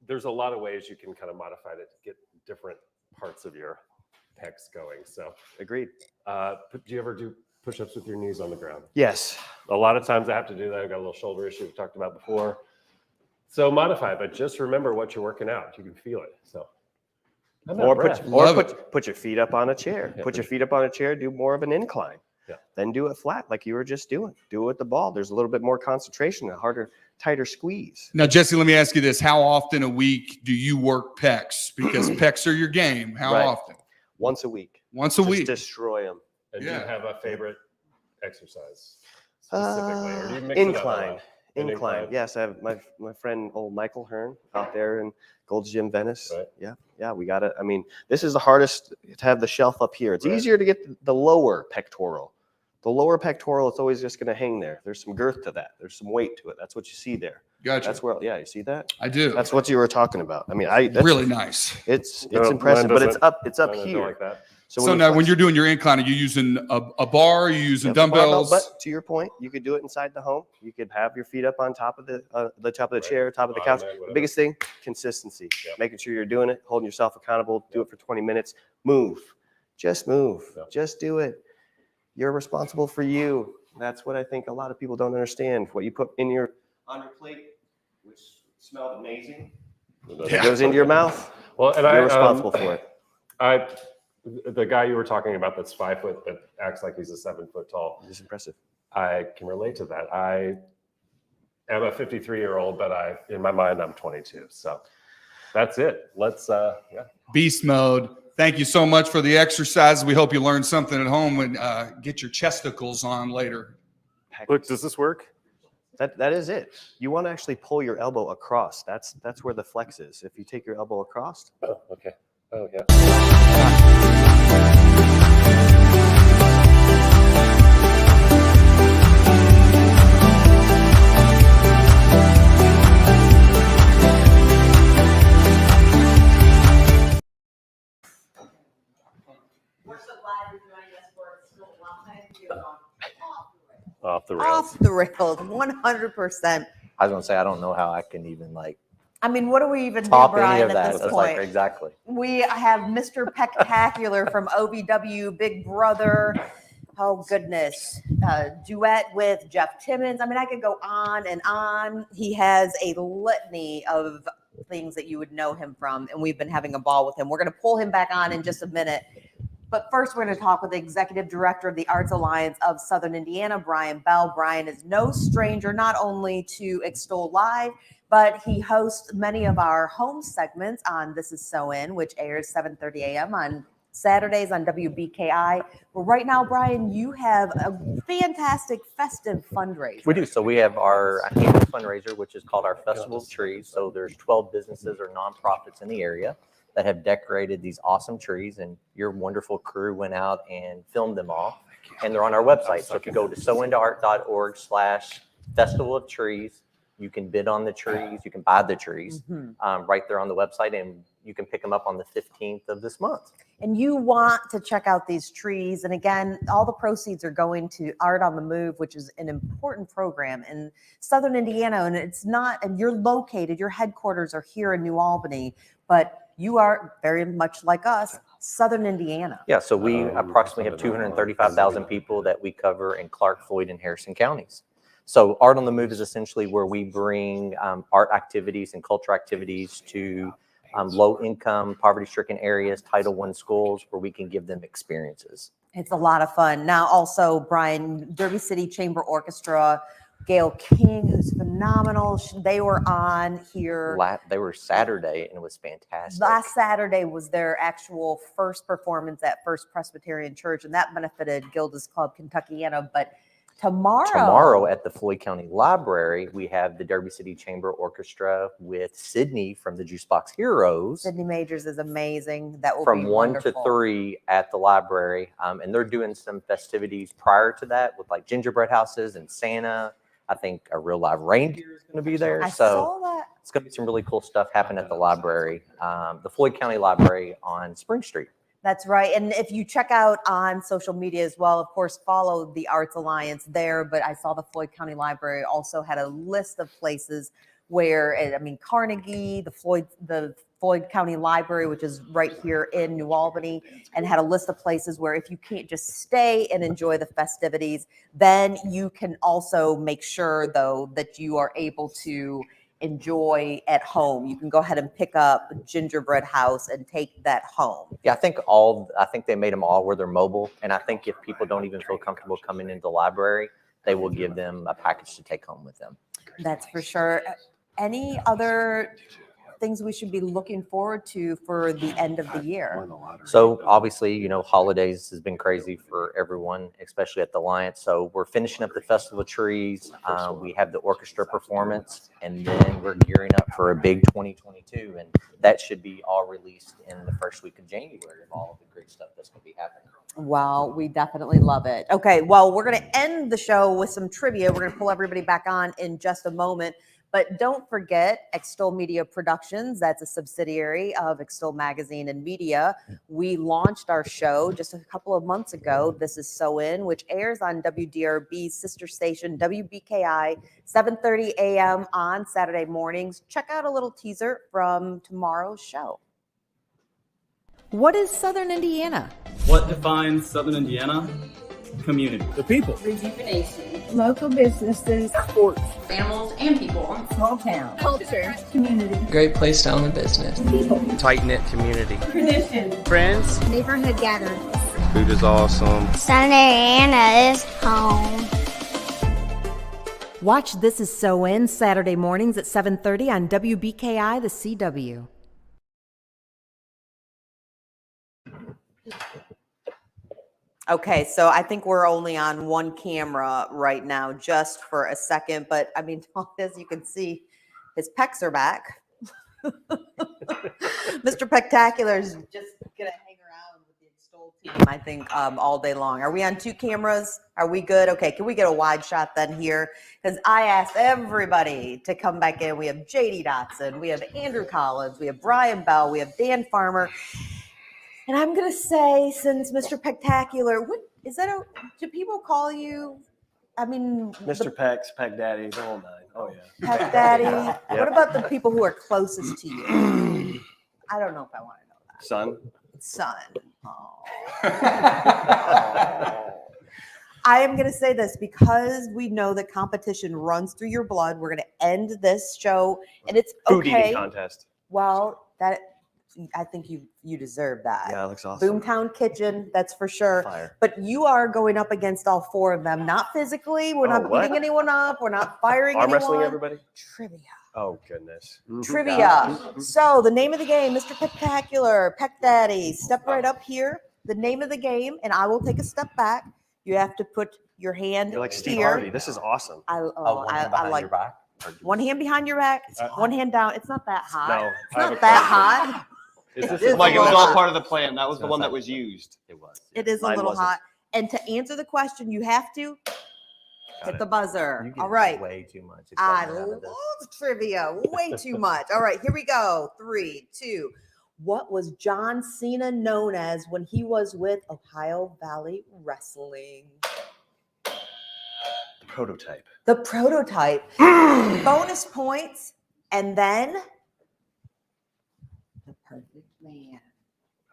there's a lot of ways you can kind of modify it to get different parts of your pecs going. So, Agreed. do you ever do push-ups with your knees on the ground? Yes. A lot of times I have to do that. I've got a little shoulder issue we talked about before. So modify it, but just remember what you're working out. You can feel it. So, I'm out of breath. Put your feet up on a chair. Yeah, Put your feet up on a chair. Do more of an incline. Yeah. Then do it flat like you were just doing. Do it with the ball. There's a little bit more concentration, a harder, tighter squeeze. Now, Jesse, let me ask you this. How often a week do you work pecs? Because pecs are your game. How Right. often? Once a week. Once a Just week. destroy them. And do you Yeah. have a favorite exercise specifically? Or do you mix it up a Incline. lot? Incline. Yes, I have my friend old Michael Hearn out there in Gold's Gym, Venice. Right. Yeah, we got it. I mean, this is the hardest to have the shelf up here. It's Right. easier to get the lower pectoral. The lower pectoral, it's always just going to hang there. There's some girth to that. There's some weight to it. That's what you see there. Gotcha. That's where, yeah, you see that? I do. That's what you were talking about. I mean, that's Really nice. It's No, impressive, mine but it's doesn't. up Mine doesn't here. like that. So you now when flex- you're doing your incline, are you using a bar? Are you using Yeah, the barbell, dumbbells? But to your point, you could do it inside the home. You could have your feet up on top of the top of the Right. chair, top of the Bottom couch. end, The whatever. biggest thing, consistency. Yep. Making sure you're doing it, holding yourself accountable. Do it for 20 minutes. Move. Just move. Yep. Just do it. You're responsible for you. That's what I think a lot of people don't understand. What you put on your plate, which smelled amazing, Yeah. it goes into your mouth. Well, and You're responsible for it. The guy you were talking about that's 5 foot but acts like he's a 7 foot tall. It's impressive. I can relate to that. I am a 53-year-old, but in my mind, I'm 22. So that's it. Let's, Beast mode. Thank you so much for the exercise. We hope you learned something at home and get your chesticles on later. Look, does this work? That is it. You want to actually pull your elbow across. That's where the flex is. If you take your elbow across, Oh, okay. Oh, yeah. We're so glad you're joining us for Still Live. Off the rails. Off the rails, 100%. I was gonna say I don't know how I can even like I mean, what do we even do, top any Brian, of at that. this It's point? like exactly. We have Mr. Spectacular from OVW, Big Brother. Oh, goodness. Duet with Jeff Timmons. I mean, I could go on and on. He has a litany of things that you would know him from, and we've been having a ball with him. We're going to pull him back on in just a minute. But first, we're going to talk with the Executive Director of the Arts Alliance of Southern Indiana, Brian Bell. Brian is no stranger not only to Extol Live, but he hosts many of our home segments on This Is So In, which airs 7:30 a.m. on Saturdays on WBKI. But right now, Brian, you have a fantastic festive fundraiser. We do. So we have our annual fundraiser, which is called our Festival of Trees. So there's 12 businesses or nonprofits in the area that have decorated these awesome trees, and your wonderful crew went out and filmed them all. And they're on our website. So if you go to sointoart.org/Festival of Trees, you can bid on the trees, you can buy the trees right there on the website, and you can pick them up on the 15th of this month. And you want to check out these trees. And again, all the proceeds are going to Art on the Move, which is an important program in Southern Indiana. And it's not, and you're located, your headquarters are here in New Albany, but you are very much like us, Southern Indiana. Yeah, so we approximately have 235,000 people that we cover in Clark, Floyd, and Harrison counties. So Art on the Move is essentially where we bring art activities and culture activities to low-income, poverty-stricken areas, Title I schools, where we can give them experiences. It's a lot of fun. Now, also, Brian, Derby City Chamber Orchestra, Gail King, who's phenomenal. They were on here. They were Saturday, and it was fantastic. Last Saturday was their actual first performance at First Presbyterian Church, and that benefited Gilda's Club Kentuckiana. But tomorrow at the Floyd County Library, we have the Derby City Chamber Orchestra with Sydney from the Juicebox Heroes. Sydney Majors is amazing. That will From be 1 wonderful. to 3 at the library. And they're doing some festivities prior to that with like gingerbread houses and Santa. I think a real live reindeer is going to be there. I So saw that. it's going to be some really cool stuff happening at the library, the Floyd County Library on Spring Street. That's right. And if you check out on social media as well, of course, follow the Arts Alliance there. But I saw the Floyd County Library also had a list of places where, I mean, Carnegie, the Floyd County Library, which is right here in New Albany, and had a list of places where if you can't just stay and enjoy the festivities, then you can also make sure, though, that you are able to enjoy at home. You can go ahead and pick up a gingerbread house and take that home. Yeah, I think they made them all where they're mobile. And I think if people don't even feel comfortable coming into the library, they will give them a package to take home with them. That's for sure. Any other things we should be looking forward to for the end of the year? So obviously, you know, holidays has been crazy for everyone, especially at the Alliance. So we're finishing up the Festival of Trees. We have the orchestra performance, and then we're gearing up for a big 2022. And that should be all released in the first week of January of all of the great stuff that's going to be happening. Well, we definitely love it. Okay, well, we're going to end the show with some trivia. We're going to pull everybody back on in just a moment. But don't forget Extol Media Productions. That's a subsidiary of Extol Magazine and Media. We launched our show just a couple of months ago, This Is So In, which airs on WDRB's sister station, WBKI, 7:30 a.m. on Saturday mornings. Check out a little teaser from tomorrow's show. What is Southern Indiana? What defines Southern Indiana? Community. The people. Rejuvenation. Local businesses. Sports. Animals and people. Small town. Culture. Community. Great place to own a business. People. Tight-knit community. Tradition. Friends. Neighborhood gatherings. Food is awesome. Southern Indiana is home. Watch This Is So In Saturday mornings at 7:30 on WBKI, the CW. Okay, so I think we're only on one camera right now, just for a second. But I mean, as you can see, his pecs are back. Mr. Spectacular is just gonna hang around with the Extol team, I think, all day long. Are we on two cameras? Are we good? Okay, can we get a wide shot then here? Because I asked everybody to come back in. We have JD Dotson, we have Andrew Collins, we have Brian Bell, we have Dan Farmer. And I'm going to say, since Mr. Spectacular, what is that? Do people call you? I mean, Mr. Pecs, Peck Daddy, the whole nine. Oh, yeah. Peck Daddy. What about the people who are closest to you? I don't know if I want to know that. Son. Son. Oh. I am going to say this because we know that competition runs through your blood. We're going to end this show, and it's Food okay. eating contest. Well, I think you deserve that. Yeah, it looks awesome. Boomtown Kitchen, that's for sure. Fire. But you are going up against all four of them. Not physically. We're not beating anyone up. We're not firing Arm anyone. wrestling everybody? Trivia. Oh, goodness. Trivia. So the name of the game, Mr. Spectacular, Peck Daddy, step right up here. The name of the game, and I will take a step back. You have to put your hand You're like Steve here. Harvey. This is awesome. I like Your back. one hand behind your back, one hand down. It's not that hot. No, It's not that hot. Is this is like a little hot. part of the plan. That was the one that was used. It was. It is a Mine little wasn't. hot. And to answer the question, you have to hit it. the buzzer. You get All right. way too much. I excitement out of love this. trivia. Way too much. All right, here we go. 3, 2. What was John Cena known as when he was with Ohio Valley Wrestling? The prototype. The prototype. Bonus points. And then the perfect man.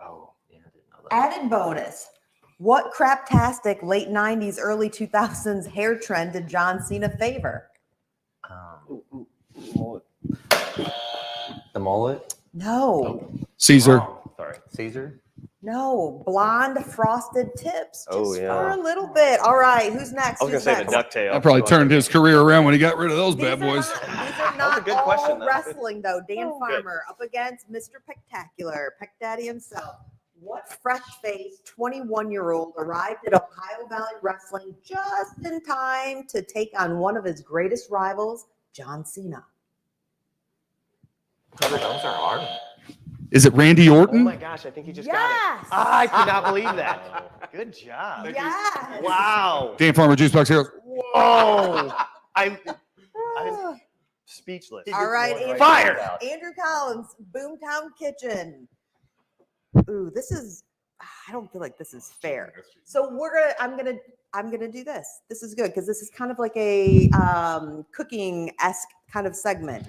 Oh. Yeah, I didn't know that. Added bonus. What craptastic late 90s, early 2000s hair trend did John Cena favor? The mullet. No. Caesar. Sorry. Caesar. No. Blonde frosted tips. Just Oh, yeah. for a little bit. All right. Who's next? I was going Who's to say the next? ducktail. That probably turned his career around when he got rid of those These bad are boys. These are That was not a good all question, though. wrestling, though. Dan Farmer up against Mr. Spectacular, Peck Daddy himself. What fresh-faced 21-year-old arrived at Ohio Valley Wrestling just in time to take on one of his greatest rivals, John Cena? Those are hard. Is it Randy Oh, Orton? my gosh. I think he just got Yes. it. I could not believe that. Good job. Yes. Wow. Dan Farmer, Juice Box Heroes. Whoa. I'm speechless. All right, Andrew, Fire. Andrew Collins, Boomtown Kitchen. Ooh, this is, I don't feel like this is fair. So I'm gonna do this. This is good because this is kind of like a cooking-esque kind of segment.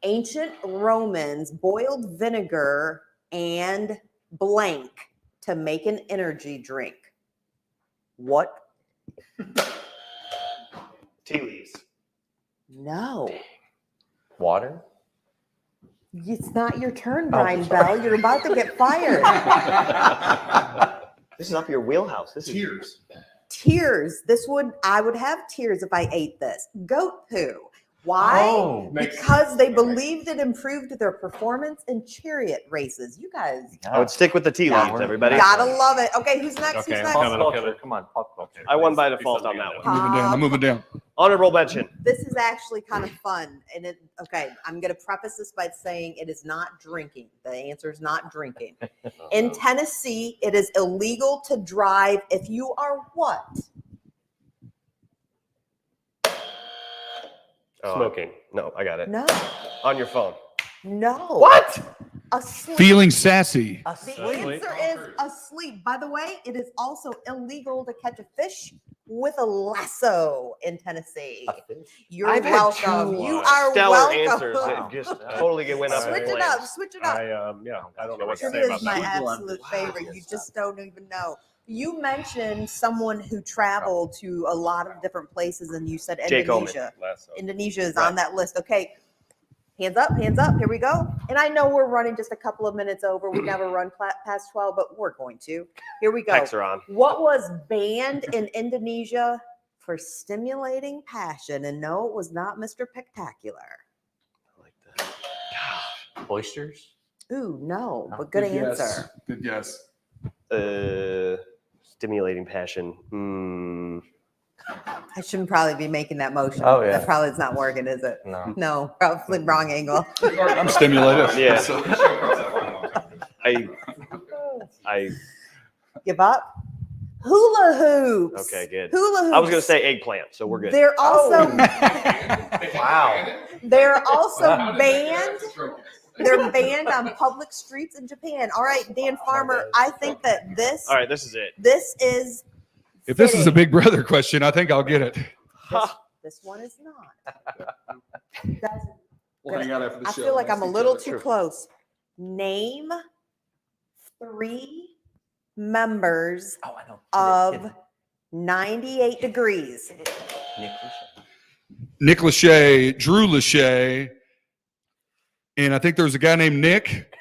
Ancient Romans boiled vinegar and blank to make an energy drink. What? Tea leaves. No. Water. It's not your turn, Brian Bell. You're about to get fired. This is up your wheelhouse. This is Tears. Tears. I would have tears if I ate this. Goat poo. Why? Oh, Because they believed it improved their performance in chariot races. You guys I would stick with the tea leaves, everybody. gotta love it. Okay, who's next? Okay, Who's I'm next? coming. Pop culture. Come on, pop culture. I won by Please default let on me that get one. I'm moving down. I'm moving down. Honorable mention. This is actually kind of fun. And okay, I'm going to preface this by saying it is not drinking. The answer is not drinking. In Tennessee, it is illegal to drive if you are what? Smoking. No, I got it. No. On your phone. No. What? Asleep. Feeling sassy. The answer is asleep. By the way, it is also illegal to catch a fish with a lasso in Tennessee. You're I've had welcome. two, You are stellar welcome. answers that just totally went up in Switch it flames. up. Switch it up. I don't know what to say Trivia about is my that. absolute favorite. You just don't even know. You mentioned someone who traveled to a lot of different places, and you said Jake Oman. Indonesia. Lasso. Indonesia is on that list. Okay, hands up, hands up. Here we go. And I know we're running just a couple of minutes over. We never run past 12, but we're going to. Here we go. Texts are on. What was banned in Indonesia for stimulating passion? And no, it was not Mr. Spectacular. I like that. Oysters. Ooh, no, but good answer. Good guess. Stimulating passion. I shouldn't probably be making that motion. Oh, yeah. That probably is not working, is it? No. No, probably wrong angle. I'm stimulated. Yeah. So- I Give up. Hula hoops. Okay, good. Hula hoops. I was gonna say eggplant, so we're good. They're also Wow. they're also banned. They're banned on public streets in Japan. All right, Dan Farmer. I think that this All right, this is it. this is If this is a fitting. Big Brother question, I think I'll get it. This one is not. Guys, We'll hang out after the I show. feel like I'm a little That's too true. close. Name 3 members Oh, I know. of 98 Degrees. Nick Lachey, Drew Lachey, and I think there was a guy named Nick.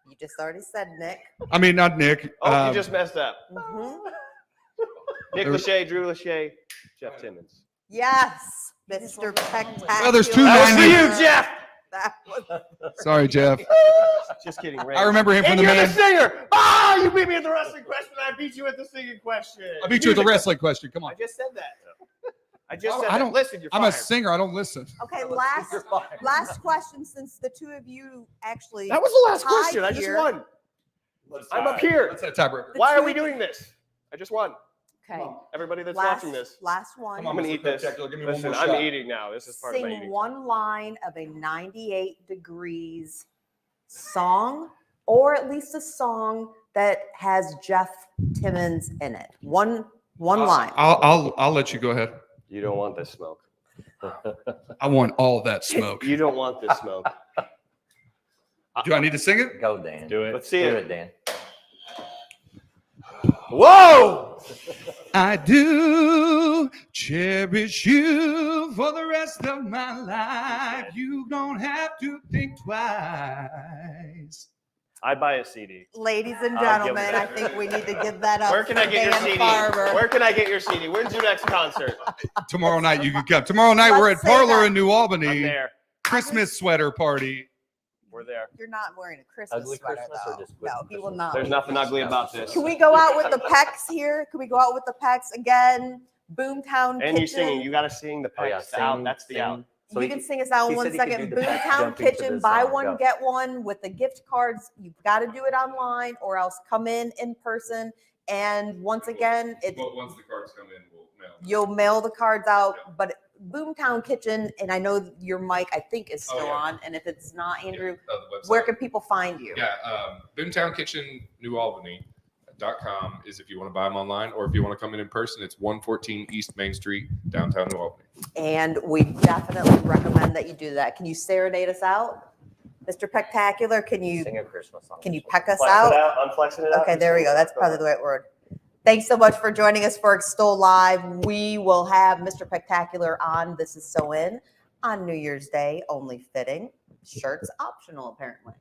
You just already said Nick. I mean, not Nick. Oh, you just messed up. Mhm. Nick Lachey, Drew Lachey, Jeff Timmons. Yes, Mr. Spectacular. Well, there's two That was for 90. you, Jeff. That was Sorry, Jeff. Just kidding. I remember him from And the you're the man. singer. Ah, you beat me at the wrestling question. I beat you at the singing question. I beat you with the wrestling question. Come on. I just said that. I just said I that. don't Listen, you're I'm fired. a singer. I don't listen. okay. Last question, since the two of you actually That was the last tied question. I just here. won. I'm up here. Let's have a tiebreaker. Why are we doing this? I just won. Okay. Everybody that's Last, watching this, last one. Come on, I'm gonna Mr. eat this. Spectacular, give me one Listen, more I'm shot. eating now. This is part of my Sing eating. one line of a 98 Degrees song, or at least a song that has Jeff Timmons in it. One line. I'll let you go ahead. You don't want this smoke. I want all that smoke. You don't want this smoke. Do I need to sing it? Go, Dan. Do it. Let's see Do it. it, Dan. Whoa! I do cherish you for the rest of my life. You don't have to think twice. I'd buy a CD. Ladies and I'll give gentlemen, it I that. think we need to give that up. Where can I for get your Dan CD? Farmer. Where can I get your CD? When's your next concert? Tomorrow night you can come. Tomorrow night we're at Let's say Parlor that. in New I'm Albany. there. Christmas sweater party. We're there. You're not wearing a Christmas Ugly sweater, Christmas though. or just No, he will not. There's nothing ugly about this. Can we go out with the pecs here? Can we go out with the pecs again? Boomtown And you Kitchen. singing. You got to sing the Oh, yeah. pecs out. Sing, That's the sing. out. So You can sing us out in he 1 said he could second. do the pecs Boomtown jumping to Kitchen, this buy song. one, Go. get one with the gift cards. You've got to do it online or else come in person. And once again, Once the cards come in, we'll mail. you'll mail the cards out. But Boomtown Kitchen, and I know your mic, I think, is still Oh, yeah. on. And if it's not, Andrew, The website. where can people find you? Yeah, Boomtown Kitchen, New Albany.com is if you want to buy them online, or if you want to come in person, it's 114 East Main Street, downtown New Albany. And we definitely recommend that you do that. Can you serenade us out? Mr. Spectacular, can you Sing a Christmas song. peck us Flex out? it out. I'm flexing it out. Okay, there we go. That's probably the right word. Thanks so much for joining us for Extol Live. We will have Mr. Spectacular on This Is So In on New Year's Day, only fitting. Shirts optional, apparently.